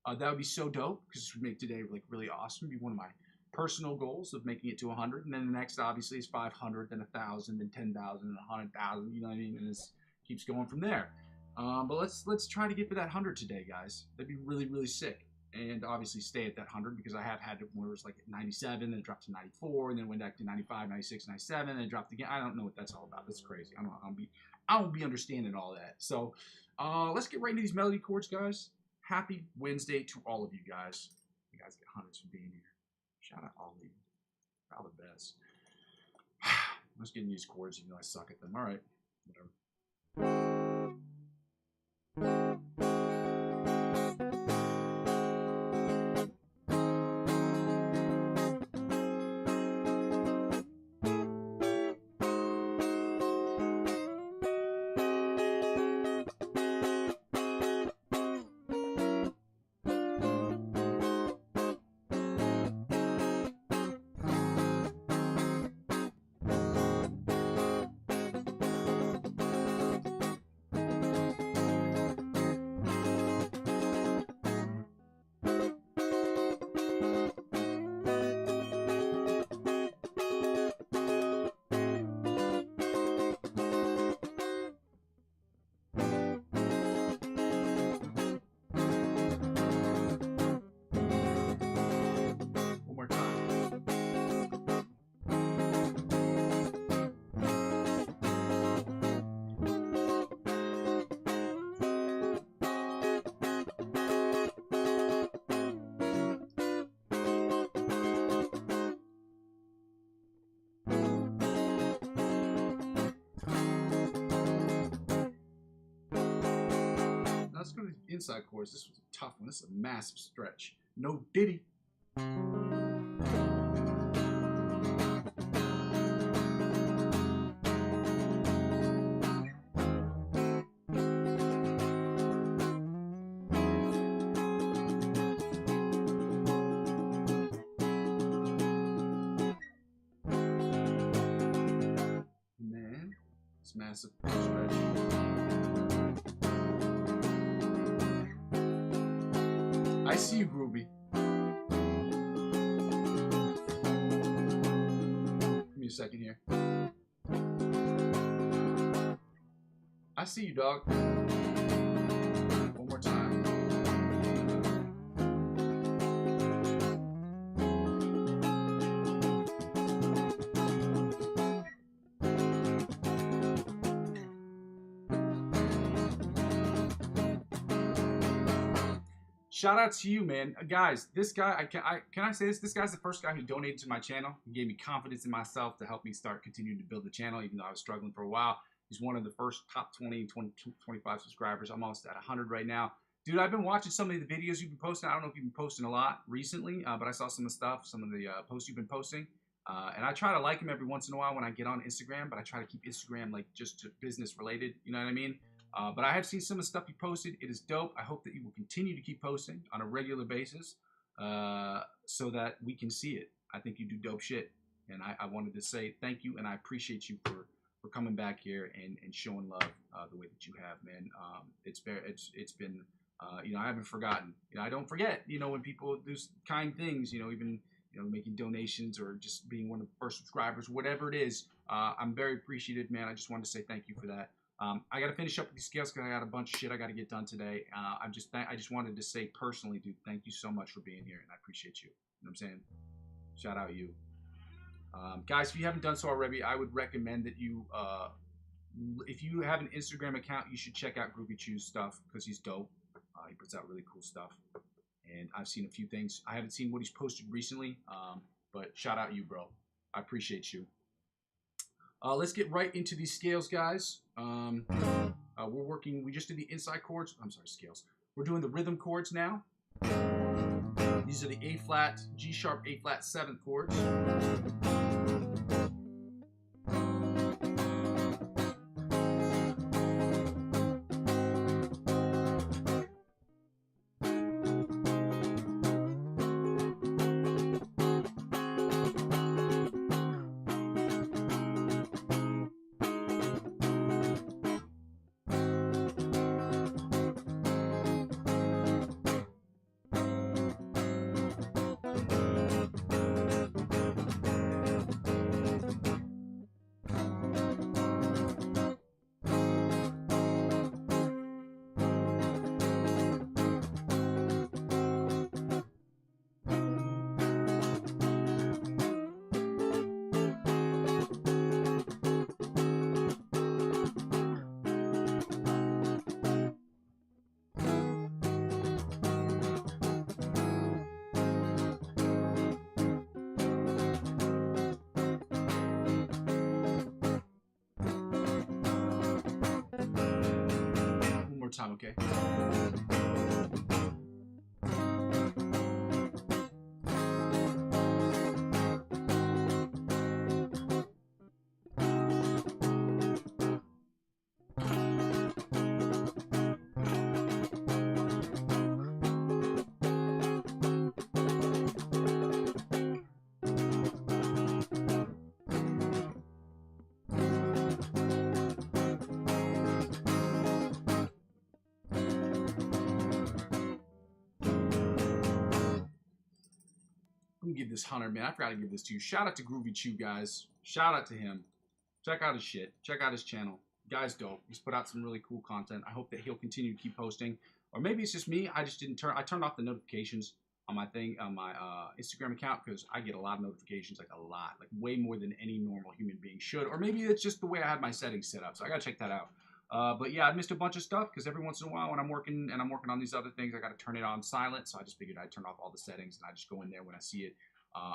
That would be so dope because this would make today like really awesome. It'd be one of my personal goals of making it to 100. And then the next, obviously, is 500, then 1,000, then 10,000, and 100,000. You know what I mean? And this keeps going from there. But let's try to get to that 100 today, guys. That'd be really, really sick. And obviously stay at that 100 because I have had it where it was like at 97, then it dropped to 94, and then went back to 95, 96, 97, and it dropped again. I don't know what that's all about. That's crazy. I don't be understanding all that. So let's get right into these melody chords, guys. happy Wednesday to all of you guys. You guys get hundreds for being here. Shout out all of you. All the best. I'm just getting these chords even though I suck at them. All right, whatever. Let's go to the inside chords. This was a tough one. This is a massive stretch. No diddy. And then this massive stretch. I see you, Groovy. Give me a second here. I see you, dog. One more time. Shout out to you, man. Guys, this guy, can I say this? This guy's the first guy who donated to my channel. He gave me confidence in myself to help me start continuing to build the channel, even though I was struggling for a while. He's one of the first top 20, 25 subscribers. I'm almost at 100 right now. Dude, I've been watching some of the videos you've been posting. I don't know if you've been posting a lot recently, but I saw some of the stuff, some of the posts you've been posting. And I try to like him every once in a while when I get on Instagram, but I try to keep Instagram like just to business related. You know what I mean? But I have seen some of the stuff you posted. It is dope. I hope that you will continue to keep posting on a regular basis so that we can see it. I think you do dope shit. And I wanted to say thank you, and I appreciate you for coming back here and showing love the way that you have, man. It's been, you know, I haven't forgotten. You know, I don't forget, you know, when people do kind things, you know, even, you know, making donations or just being one of the first subscribers, whatever it is. I'm very appreciative, man. I just wanted to say thank you for that. I got to finish up with these scales because I got a bunch of shit I got to get done today. I just wanted to say personally, dude, thank you so much for being here, and I appreciate you. You know what I'm saying? Shout out you. Guys, if you haven't done so already, I would recommend that you, if you have an Instagram account, you should check out Groovy Chew's stuff because he's dope. He puts out really cool stuff. And I've seen a few things. I haven't seen what he's posted recently, but shout out you, bro. I appreciate you. Let's get right into these scales, guys. We just did the inside chords. I'm sorry, scales. We're doing the rhythm chords now. These are the A flat, G sharp, A flat, 7th chords. time, okay? Let me give this Hunter, man. I forgot to give this to you. Shout out to Groovy Chew, guys. Shout out to him. Check out his shit. Check out his channel. Guy's dope. He's put out some really cool content. I hope that he'll continue to keep posting. Or maybe it's just me. I turned off the notifications on my Instagram account because I get a lot of notifications, like way more than any normal human being should. Or maybe it's just the way I have my settings set up. So I gotta check that out. But yeah, I missed a bunch of stuff because every once in a while when I'm working on these other things, I got to turn it on silent. So I just figured I'd turn off all the settings and I just go in there when I see it.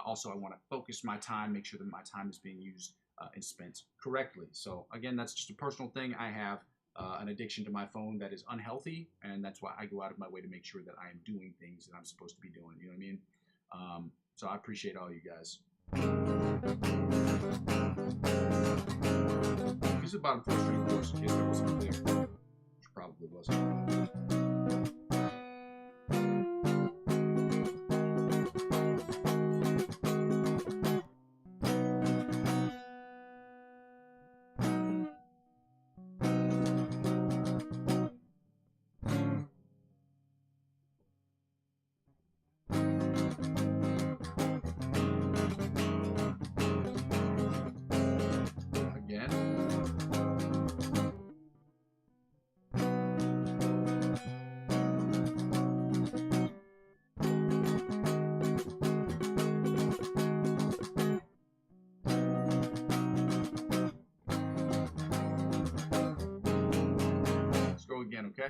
Also, I want to focus my time, make sure that my time is being used and spent correctly. So again, that's just a personal thing. I have an addiction to my phone that is unhealthy, and that's why I go out of my way to make sure that I am doing things that I'm supposed to be doing. You know what I mean? So I appreciate all you guys. This is the bottom 4th string chorus in case that wasn't clear, which probably wasn't. Again, okay?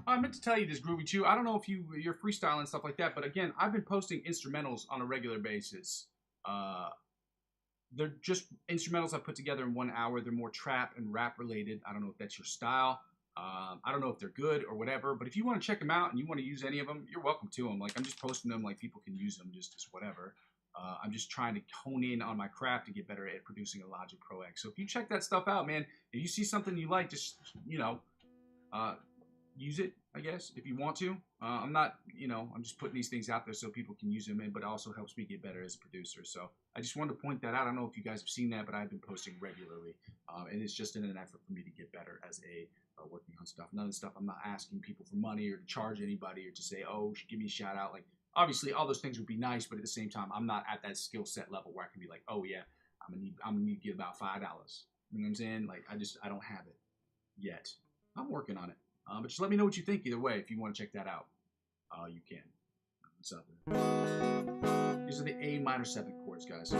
I meant to tell you this, Groovy Chew. I don't know if you're freestyling and stuff like that, but again, I've been posting instrumentals on a regular basis. They're just instrumentals I put together in 1 hour. They're more trap and rap related. I don't know if that's your style. I don't know if they're good or whatever, but if you want to check them out and you want to use any of them, you're welcome to them. Like, I'm just posting them like people can use them, just as whatever. I'm just trying to hone in on my craft to get better at producing a Logic Pro X. So if you check that stuff out, man, if you see something you like, just, use it, I guess, if you want to. I'm not, I'm just putting these things out there so people can use them in, but it also helps me get better as a producer. So I just wanted to point that out. I don't know if you guys have seen that, but I've been posting regularly. And it's just in an effort for me to get better as a working on stuff. None of the stuff, I'm not asking people for money or to charge anybody or to say, oh, give me a shout out. Like, obviously, all those things would be nice, but at the same time, I'm not at that skill set level where I can be like, oh, yeah, I'm gonna need to give about $5. You know what I'm saying? Like, I don't have it yet. I'm working on it. But just let me know what you think either way. If you want to check that out, you can. What's up there? These are the A minor 7th chords, guys.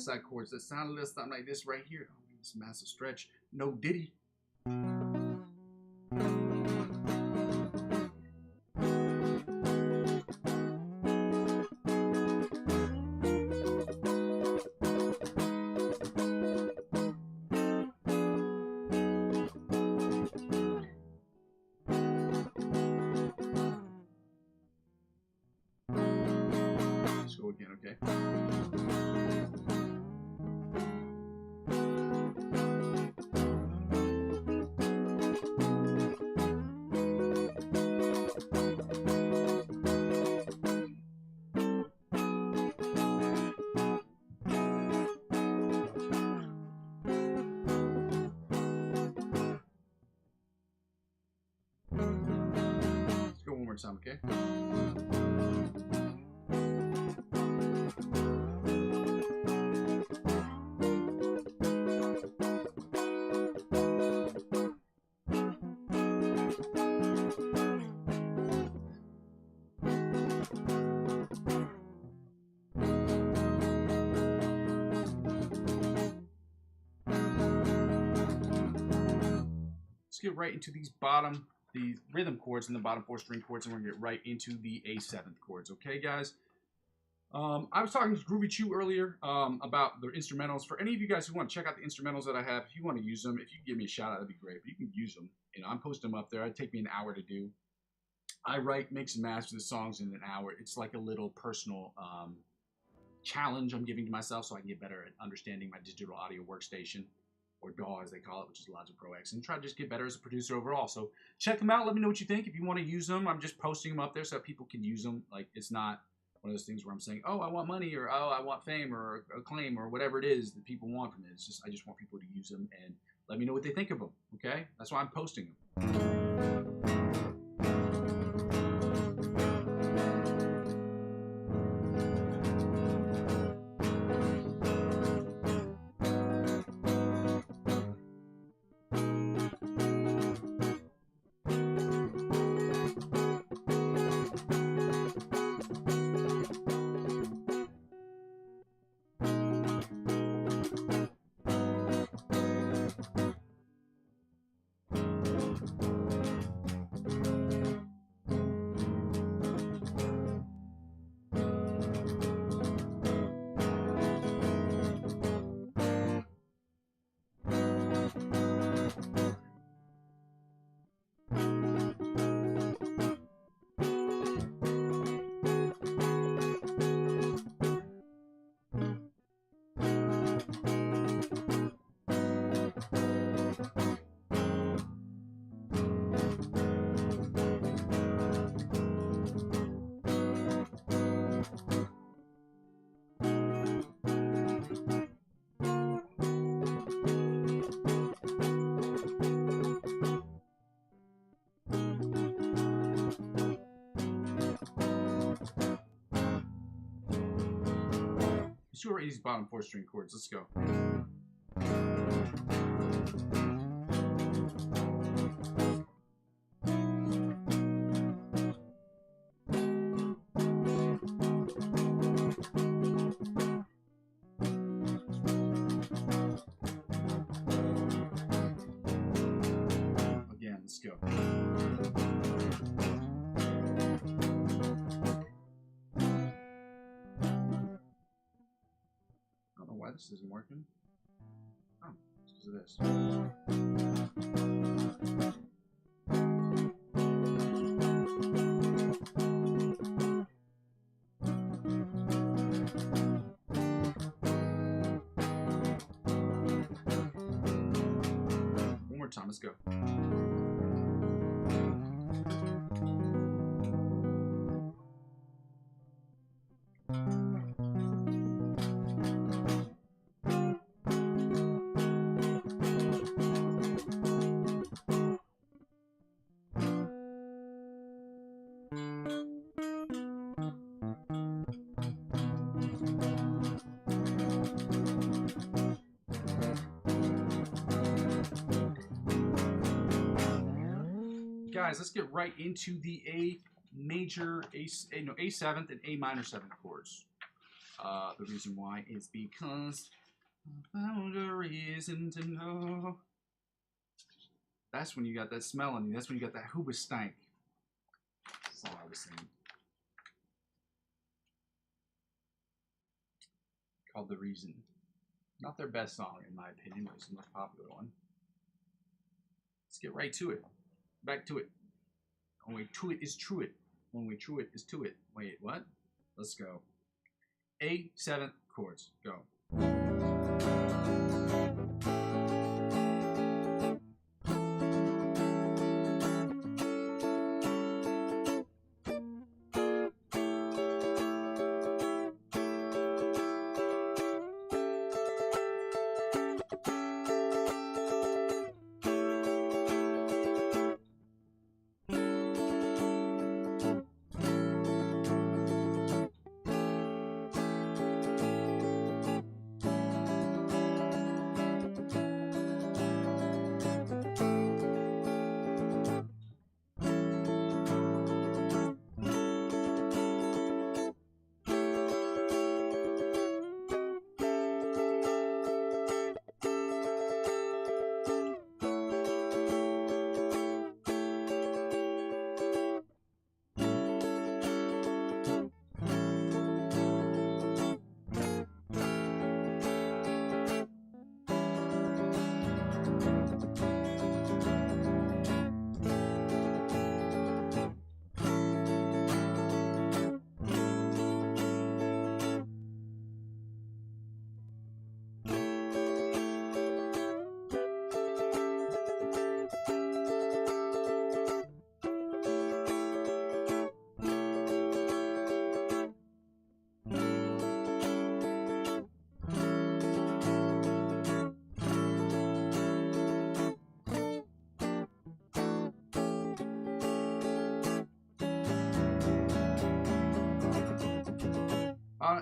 side chords that sound a little something like this right here. This massive stretch. No diddy. Let's go again, okay? Let's go one more time, okay? Let's get right into these rhythm chords and the bottom 4 string chords, and we're gonna get right into the A7th chords. Okay, guys? I was talking to Groovy Chew earlier about the instrumentals. For any of you guys who want to check out the instrumentals that I have, if you want to use them, if you give me a shout out, that'd be great. But you can use them. You know, I'm posting them up there. It'd take me an hour to do. I write, mix, and master the songs in an hour. It's like a little personal challenge I'm giving to myself so I can get better at understanding my digital audio workstation, or DAW as they call it, which is Logic Pro X, and try to just get better as a producer overall. So check them out. Let me know what you think. If you want to use them, I'm just posting them up there so that people can use them. Like, it's not one of those things where I'm saying, oh, I want money, or oh, I want fame, or acclaim, or whatever it is that people want from it. It's just, I just want people to use them and let me know what they think of them, okay? That's why I'm posting them. Let's go right these bottom 4 string chords. Let's go. Again, let's go. Why this isn't working? Oh, it's because of this. One more time, let's go. Guys, let's get right into the A7th and A minor 7th chords. The reason why is because reason to know. That's when you got that smell on you. That's when you got that hooba stank. That's all I was saying. Called The Reason. Not their best song, in my opinion, but it's the most popular one. Let's get right to it. Back to it. When we to it is true it. When we true it is to it. Wait, what? Let's go. A7 chords. Go.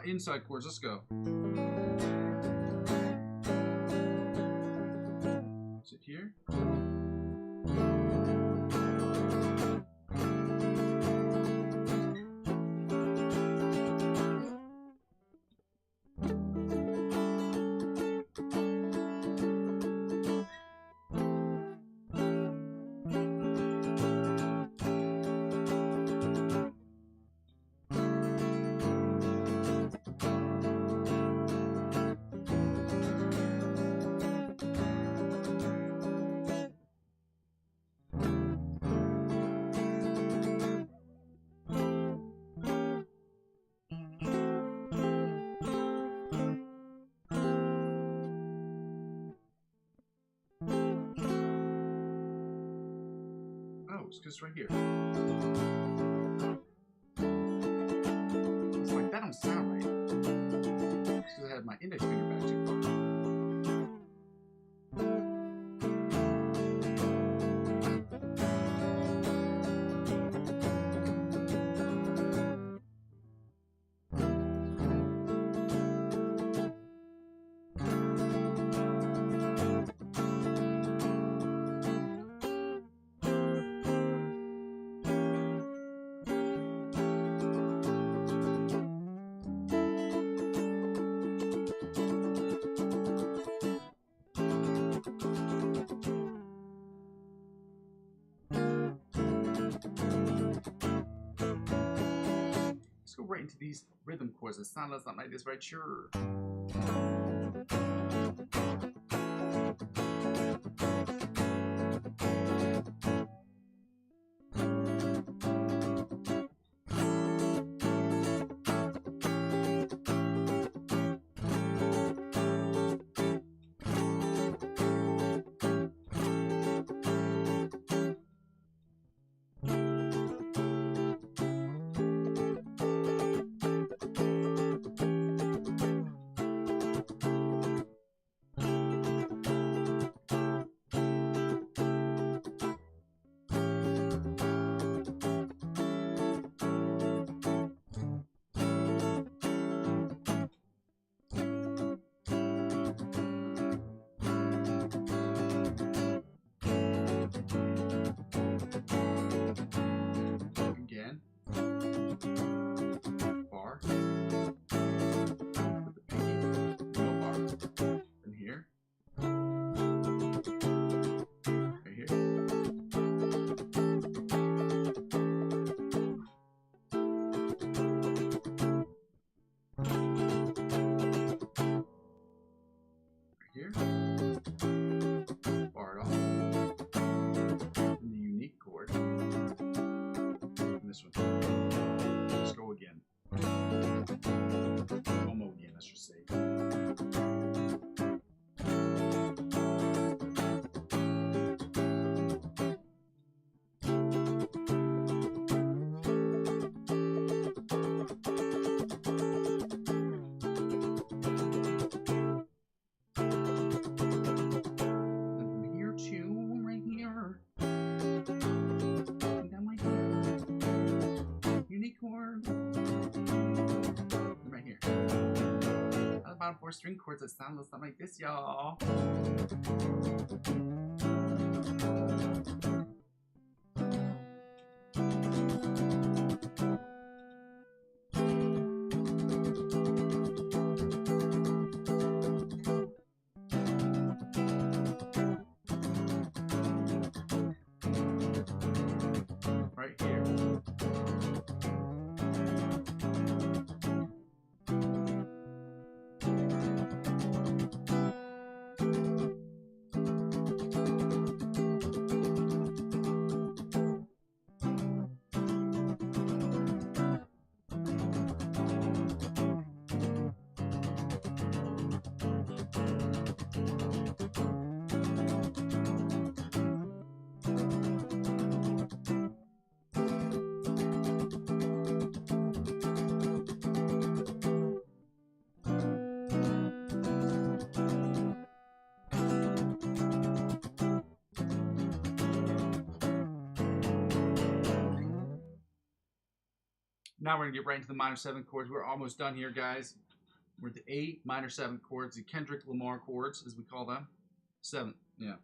Inside chords, let's go. Is it here? It's because it's right here. It's like, that don't sound right. It's because I had my index finger back too far. Let's go right into these rhythm chords. It sounds something like this, right? Sure. here, bar it off, and the unique chord, and this one. Let's go again. Homo again, let's just say. Chord right here. How about 4 string chords that sound something like this, y'all? Right here. Now we're going to get right into the minor 7 chords. We're almost done here, guys. We're at the 8 minor 7 chords, the Kendrick Lamar chords, as we call them. 7, yeah.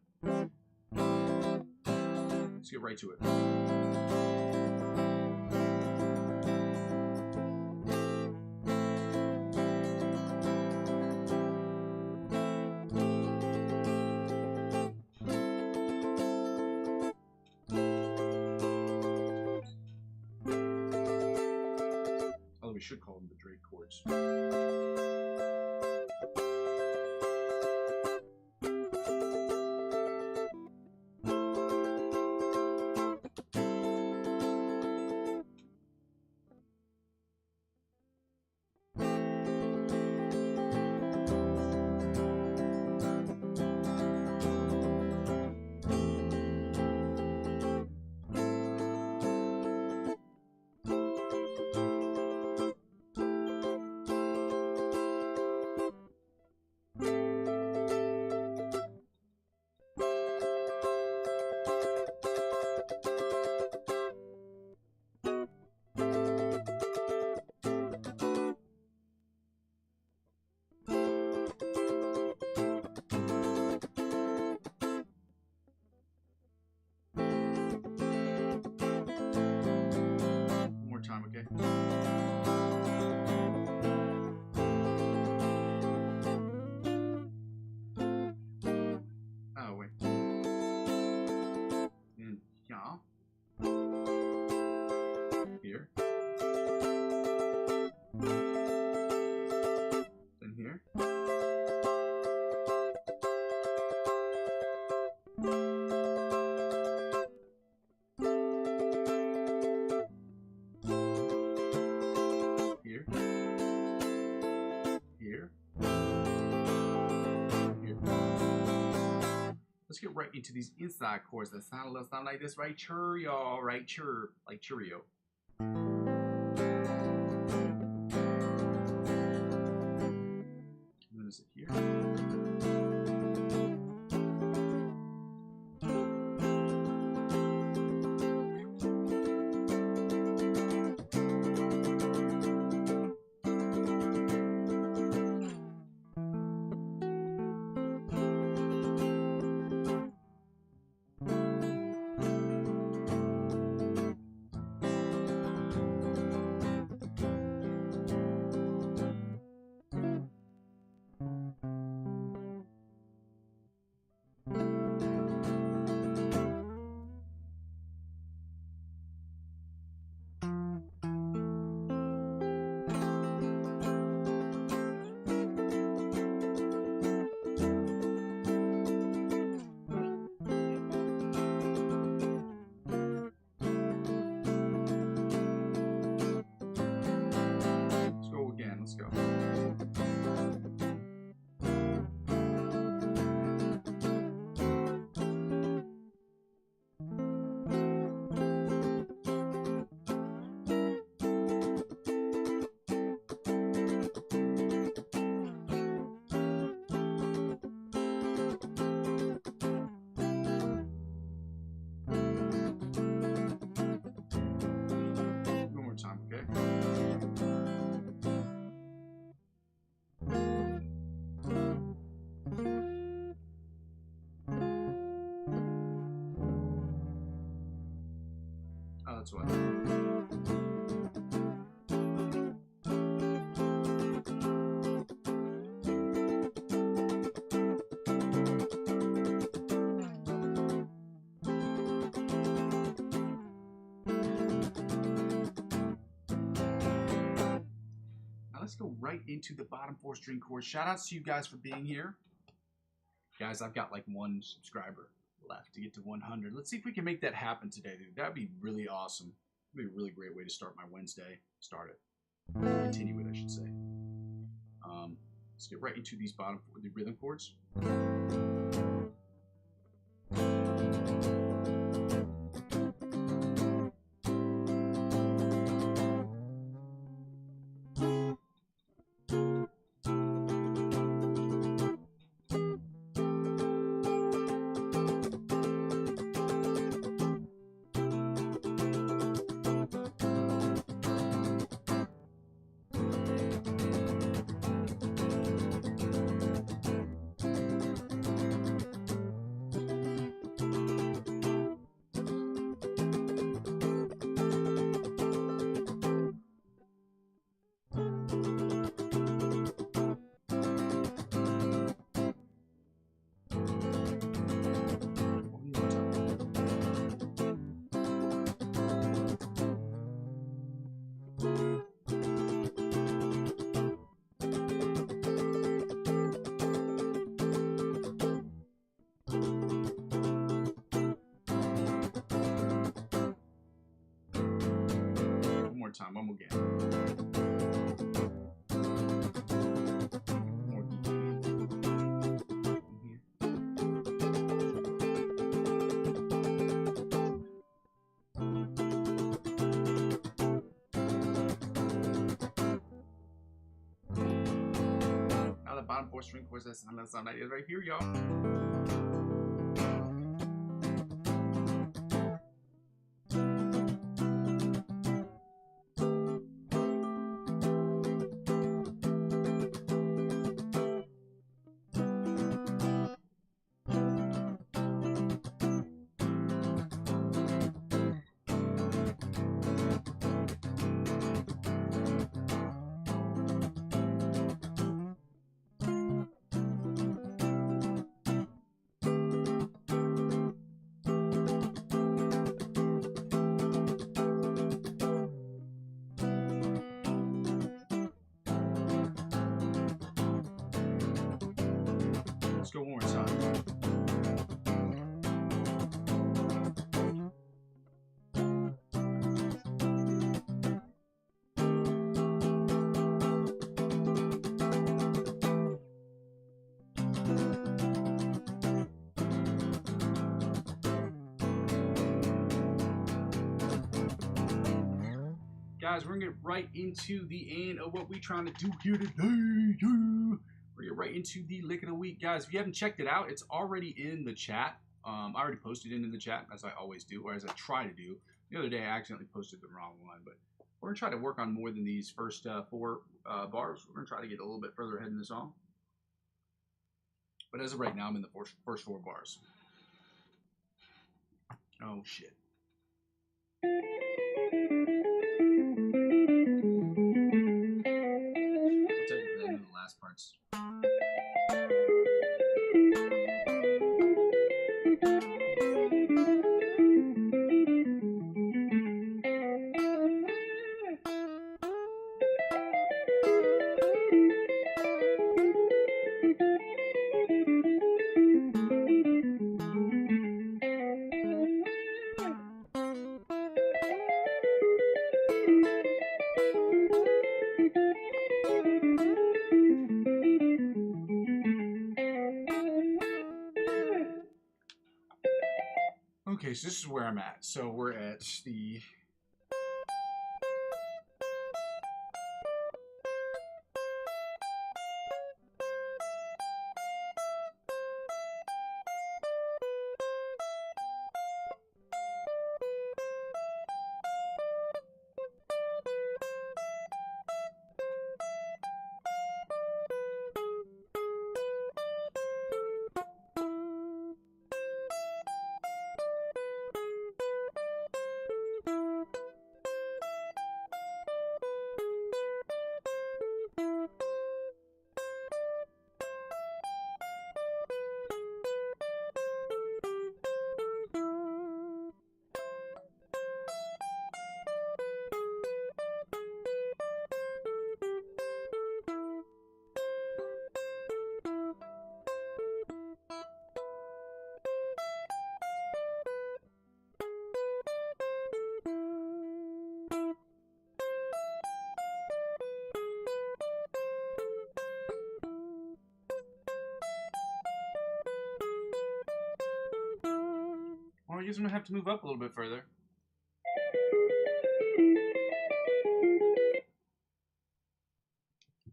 Let's get right to it. We should call them the Drake chords. Time, okay? Oh, wait. And yeah. Here. Then here. Let's get right into these inside chords that sound a little something like this, right? Chur, y'all, right? Chur, like Cheerio. And then is it here? that's what. Let's go right into the bottom 4 string chords. Shout outs to you guys for being here. Guys, I've got like 1 subscriber left to get to 100. Let's see if we can make that happen today, dude. That'd be really awesome. It'd be a really great way to start my Wednesday. Start it. Continue it, I should say. Let's get right into these bottom 4, the rhythm chords. Time, one more again. More now the bottom 4 string chords, that's sound like it right here, y'all. Let's go one more time. Guys, we're gonna get right into the end of what we're trying to do here today. We're gonna get right into the lick of the week, guys. If you haven't checked it out, it's already in the chat. I already posted it in the chat, as I always do, or as I try to do. The other day, I accidentally posted the wrong one, but we're gonna try to work on more than these first 4 bars. We're gonna try to get a little bit further ahead in the song. But as of right now, I'm in the first 4 bars. Oh shit. The last parts. Okay, so this is where I'm at. So we're at the guess I'm gonna have to move up a little bit further.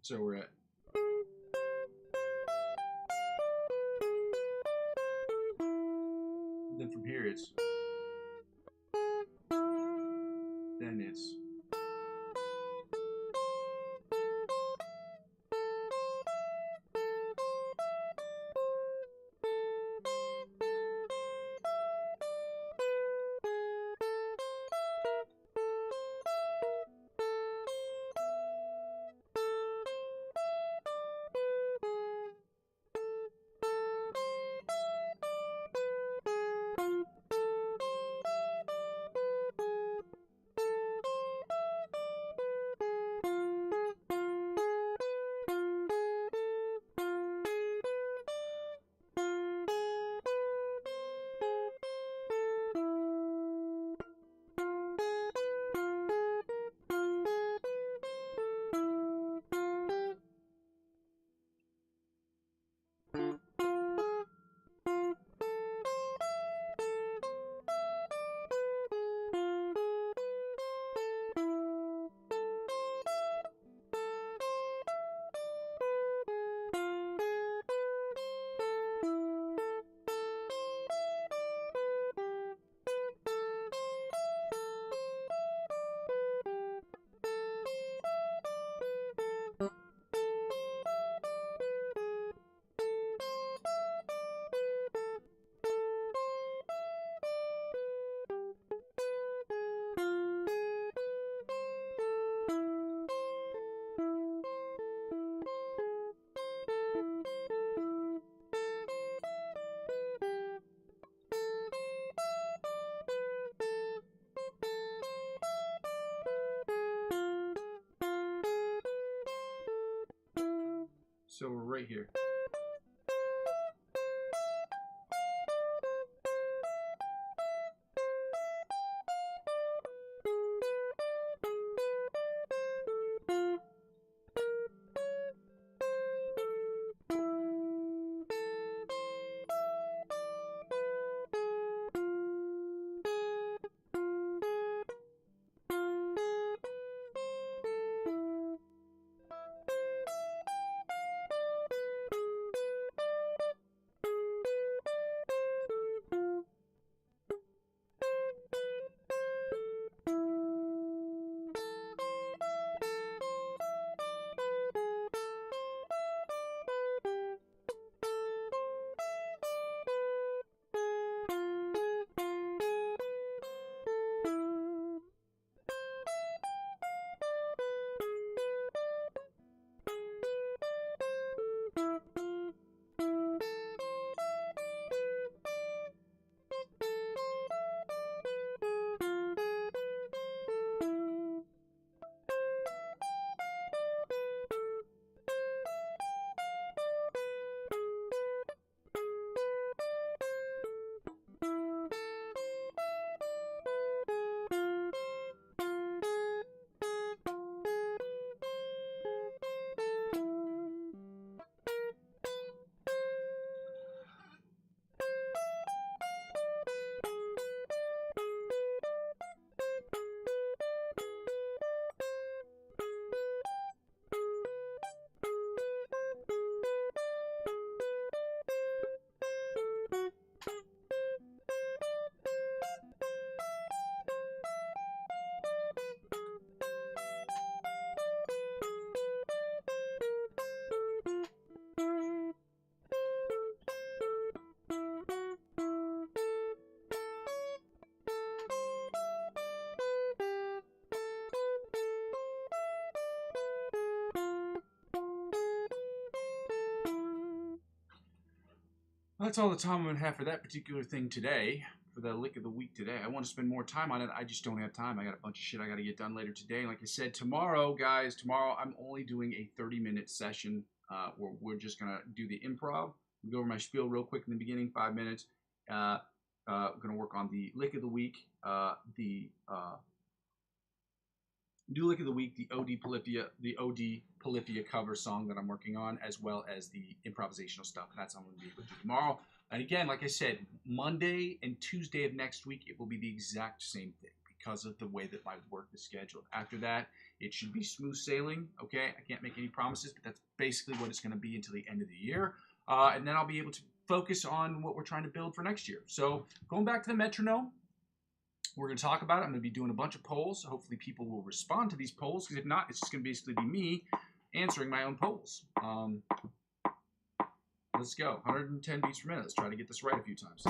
So we're at. Then from here it's. Then it's. So we're right here. That's all the time I'm going to have for that particular thing today, for the lick of the week today. I want to spend more time on it. I just don't have time. I got a bunch of shit I got to get done later today. Like I said, tomorrow, guys, I'm only doing a 30-minute session where we're just going to do the improv. We'll go over my spiel real quick in the beginning, 5 minutes. We're going to work on the lick of the week, new lick of the week, the OD Polyphia cover song that I'm working on, as well as the improvisational stuff. That's what I'm going to be able to do tomorrow. And again, like I said, Monday and Tuesday of next week, it will be the exact same thing because of the way that my work is scheduled. After that, it should be smooth sailing, okay? I can't make any promises, but that's basically what it's going to be until the end of the year. And then I'll be able to focus on what we're trying to build for next year. So going back to the metronome, we're going to talk about it. I'm going to be doing a bunch of polls. Hopefully people will respond to these polls, because if not, it's just going to basically be me answering my own polls. Let's go. 110 beats per minute. Let's try to get this right a few times.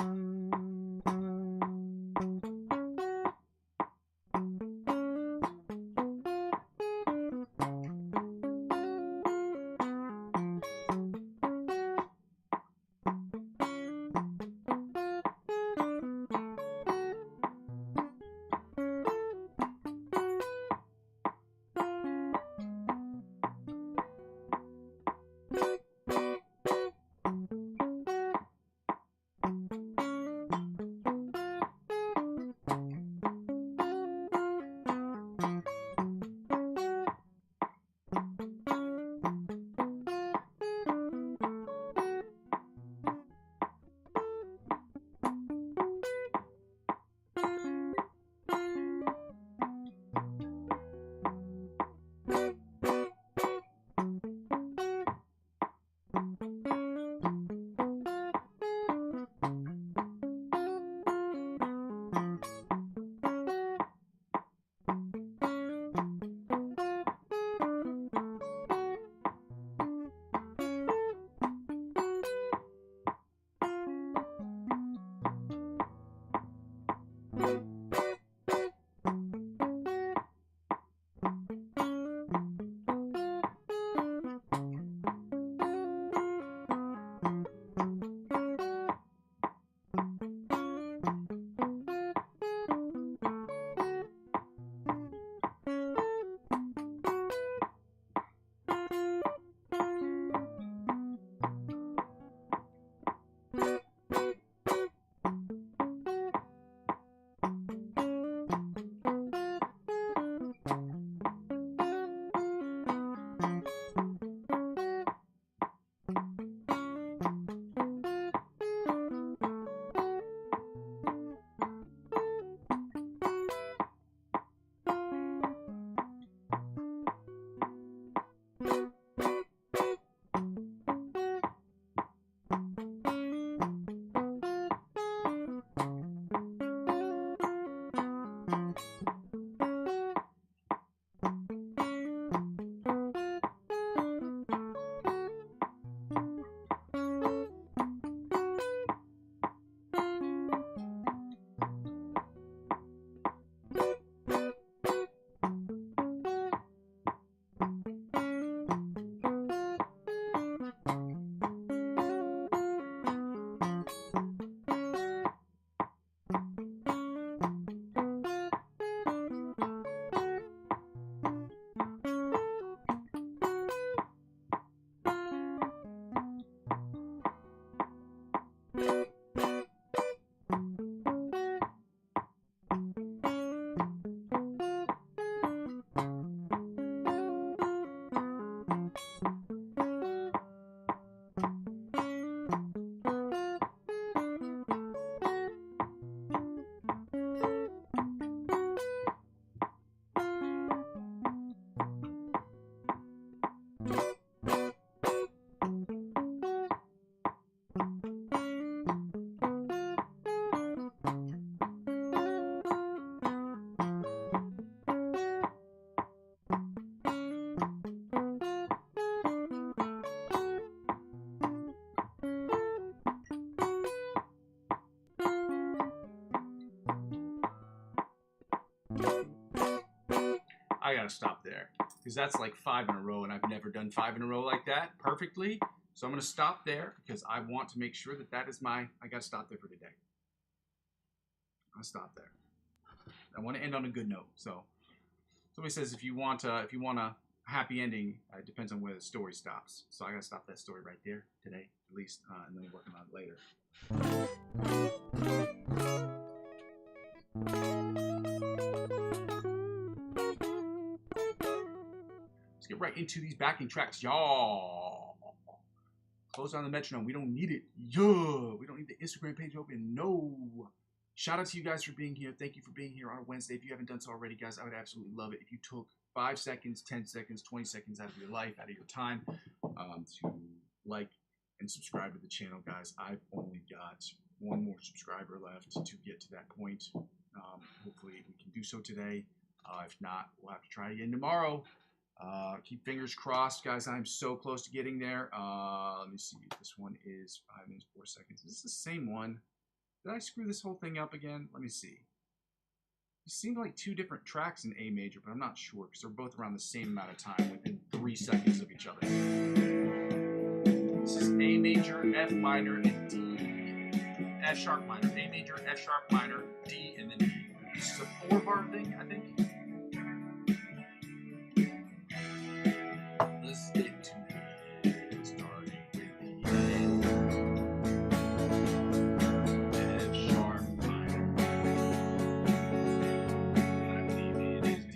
I gotta stop there, because that's like 5 in a row, and I've never done 5 in a row like that perfectly. So I'm gonna stop there, because I want to make sure that that is my, I gotta stop there for today. I'll stop there. I want to end on a good note. So somebody says if you want a happy ending, it depends on where the story stops. So I gotta stop that story right there today, at least, and then working on it later. Let's get right into these backing tracks, y'all. Close down the metronome. We don't need it. Yeah. We don't need the Instagram page open. No. Shout out to you guys for being here. Thank you for being here on a Wednesday. If you haven't done so already, guys, I would absolutely love it if you took 5 seconds, 10 seconds, 20 seconds out of your life, out of your time, to like and subscribe to the channel, guys. I've only got one more subscriber left to get to that point. Hopefully we can do so today. If not, we'll have to try again tomorrow. Keep fingers crossed, guys. I'm so close to getting there. Let me see. This one is 5 minutes, 4 seconds. Is this the same one? Did I screw this whole thing up again? Let me see. It seemed like 2 different tracks in A major, but I'm not sure because they're both around the same amount of time, within 3 seconds of each other. This is A major, F minor, and D. F sharp minor, A major, F sharp minor, D, and then D. This is a 4-bar thing, I think. Let's get to it. Starting with the end. F sharp minor. I believe it is D.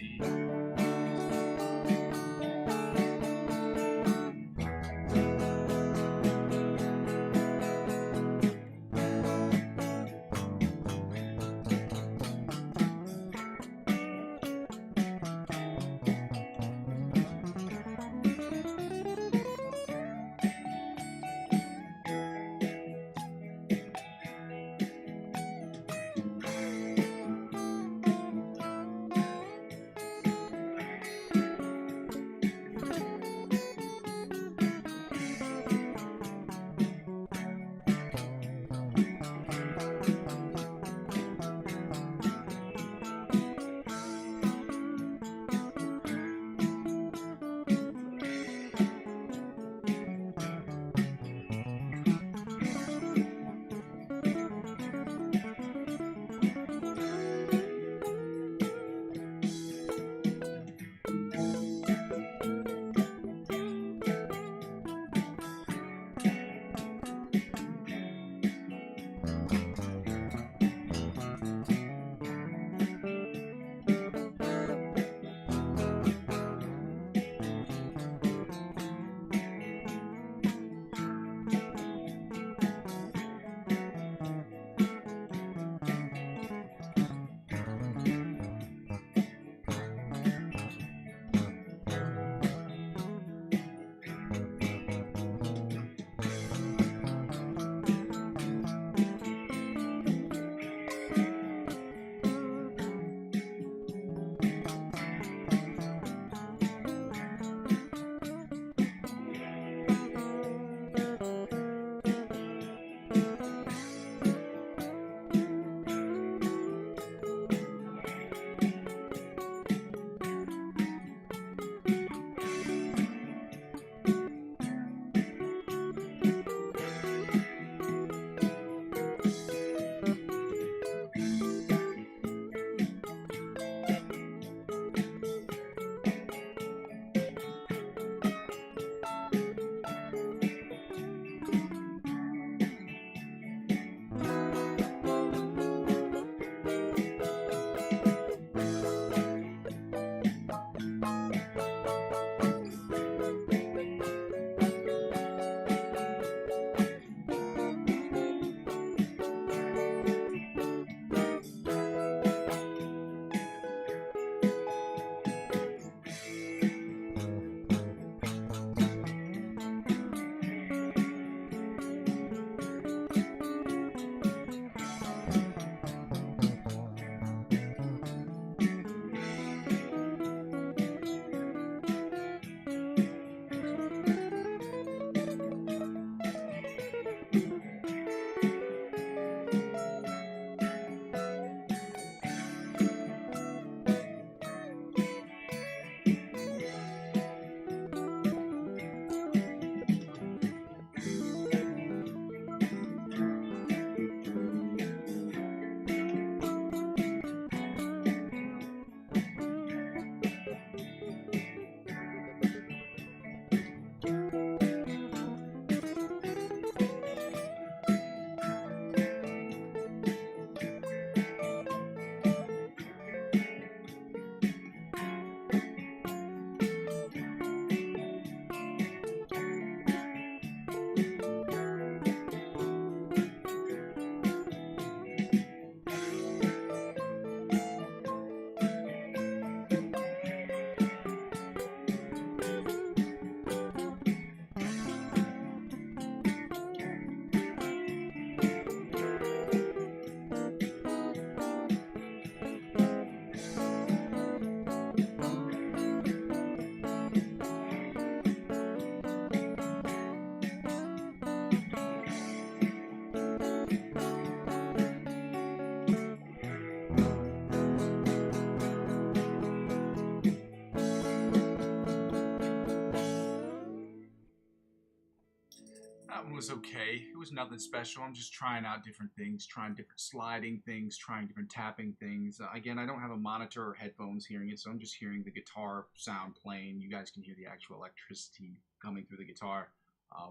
was okay. It was nothing special. I'm just trying out different things, trying different sliding things, trying different tapping things. Again, I don't have a monitor or headphones hearing it, so I'm just hearing the guitar sound playing. You guys can hear the actual electricity coming through the guitar,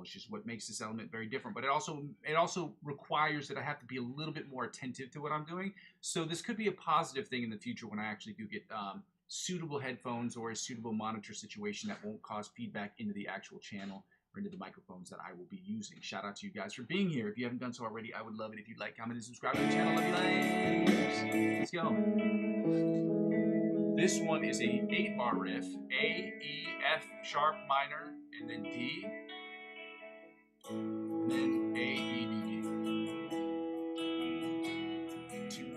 which is what makes this element very different. But it also requires that I have to be a little bit more attentive to what I'm doing. So this could be a positive thing in the future when I actually do get suitable headphones or a suitable monitor situation that won't cause feedback into the actual channel or into the microphones that I will be using. Shout out to you guys for being here. If you haven't done so already, I would love it if you'd like, comment, and subscribe to the channel. Love you, likes. Let's go. This one is a 8-bar riff. A, E, F sharp minor, and then D, and then A, E, D, D. 2, 2.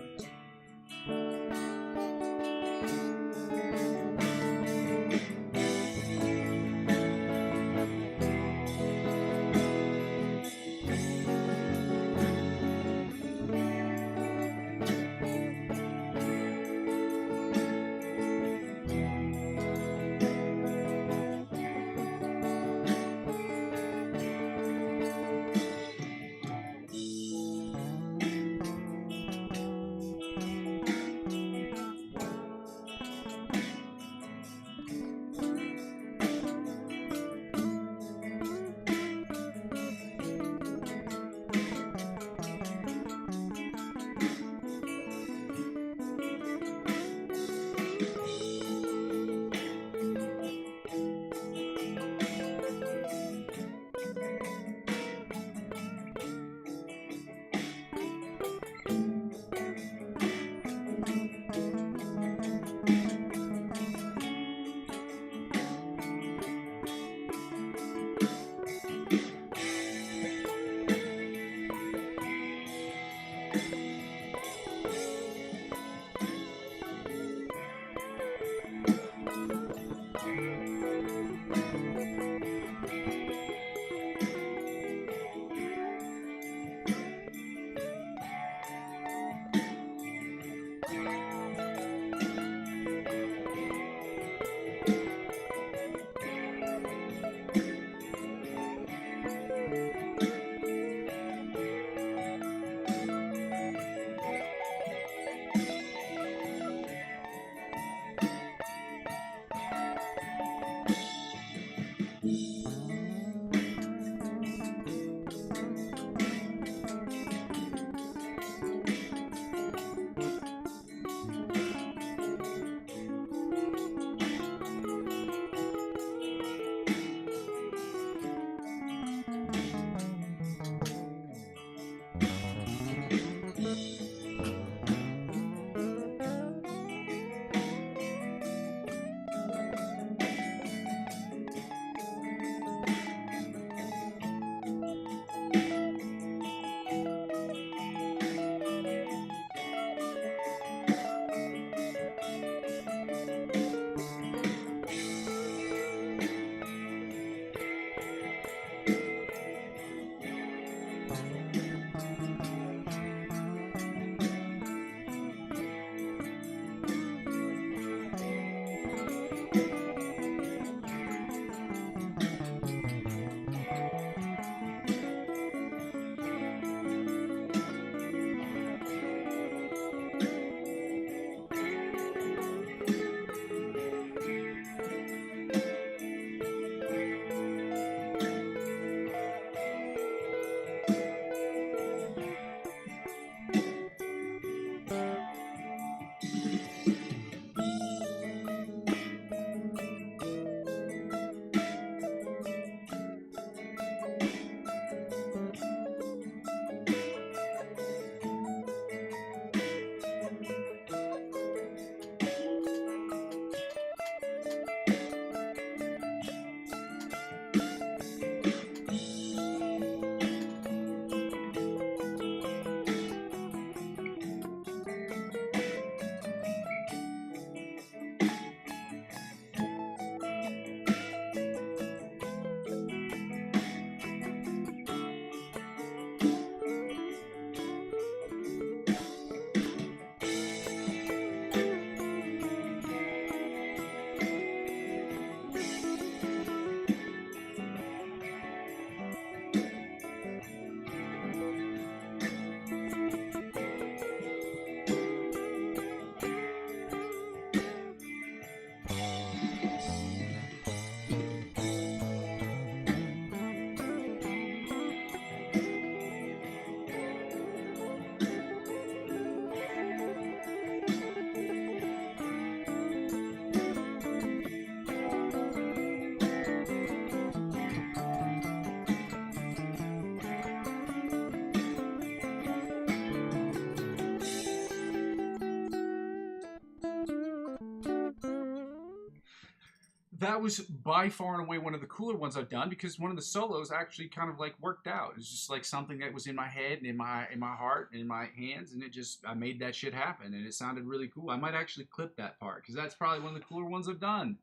that was by far and away one of the cooler ones I've done, because one of the solos actually kind of like worked out. It was just like something that was in my head and in my heart and in my hands, and I made that shit happen, and it sounded really cool. I might actually clip that part, because that's probably one of the cooler ones I've done.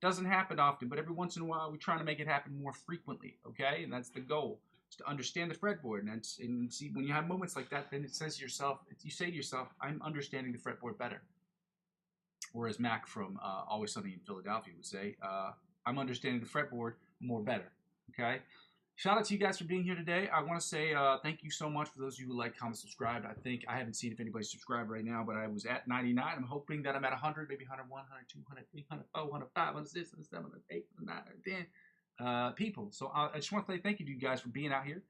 Doesn't happen often, but every once in a while we're trying to make it happen more frequently, okay? And that's the goal, is to understand the fretboard, and see, when you have moments like that, then it says to yourself, you say to yourself, I'm understanding the fretboard better. Or as Mac from Always Sunny in Philadelphia would say, I'm understanding the fretboard more better, okay? Shout out to you guys for being here today. I want to say thank you so much for those of you who like, comment, subscribe. I haven't seen if anybody's subscribed right now, but I was at 99. I'm hoping that I'm at 100, maybe 101, 102, 103, 104, 105, 106, 107, 108, 109, 110 people. So I just want to say thank you to you guys for being out here.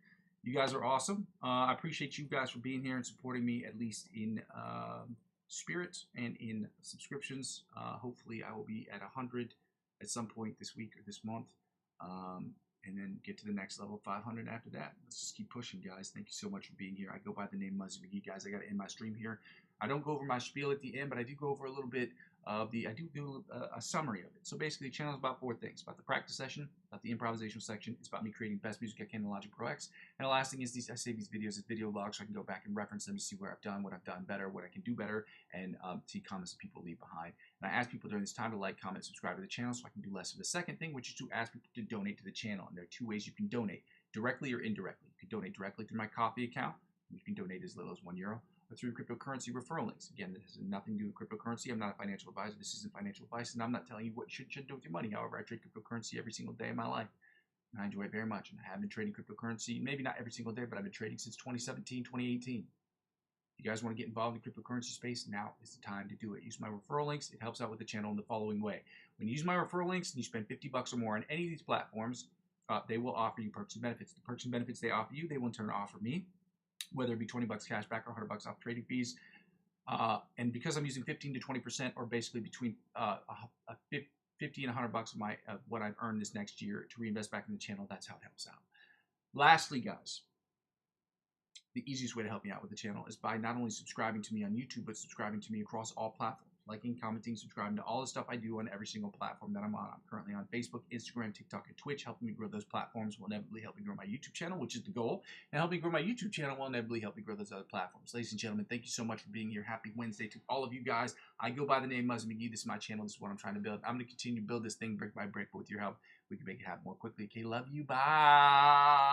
You guys are awesome. I appreciate you guys for being here and supporting me, at least in spirit and in subscriptions. Hopefully I will be at 100 at some point this week or this month. And then get to the next level, 500 after that. Let's just keep pushing, guys. Thank you so much for being here. I go by the name Muzzy McGee, guys. I got to end my stream here. I don't go over my spiel at the end, but I do go over a little bit of I do a summary of it. So basically, the channel is about 4 things: about the practice session, about the improvisation section. It's about me creating best music I can in Logic Pro X. And the last thing is I save these videos as video logs, so I can go back and reference them to see where I've done, what I've done better, what I can do better, and see comments that people leave behind. And I ask people during this time to like, comment, subscribe to the channel so I can do less of the second thing, which is to ask people to donate to the channel. And there are 2 ways you can donate: directly or indirectly. You can donate directly through my Coffee account. You can donate as little as €1, or through cryptocurrency referral links. Again, this has nothing to do with cryptocurrency. I'm not a financial advisor. This isn't financial advice, and I'm not telling you what you should do with your money. However, I trade cryptocurrency every single day of my life, and I enjoy it very much. And I have been trading cryptocurrency, maybe not every single day, but I've been trading since 2017, 2018. If you guys want to get involved in the cryptocurrency space, now is the time to do it. Use my referral links. It helps out with the channel in the following way. When you use my referral links and you spend $50 or more on any of these platforms, they will offer you perks and benefits. The perks and benefits they offer you, they will in turn offer me, whether it be $20 cash back or $100 off trading fees. And because I'm using 15 to 20%, or basically between 50 and $100 of my what I've earned this next year to reinvest back in the channel, that's how it helps out. Lastly, guys, the easiest way to help me out with the channel is by not only subscribing to me on YouTube, but subscribing to me across all platforms. Liking, commenting, subscribing to all the stuff I do on every single platform that I'm on. I'm currently on Facebook, Instagram, TikTok, and Twitch. Helping me grow those platforms will inevitably help me grow my YouTube channel, which is the goal. And helping grow my YouTube channel will inevitably help me grow those other platforms. Ladies and gentlemen, thank you so much for being here. Happy Wednesday to all of you guys. I go by the name Muzzy McGee. This is my channel. This is what I'm trying to build. I'm going to continue to build this thing brick by brick, but with your help, we can make it happen more quickly. Okay, love you. Bye.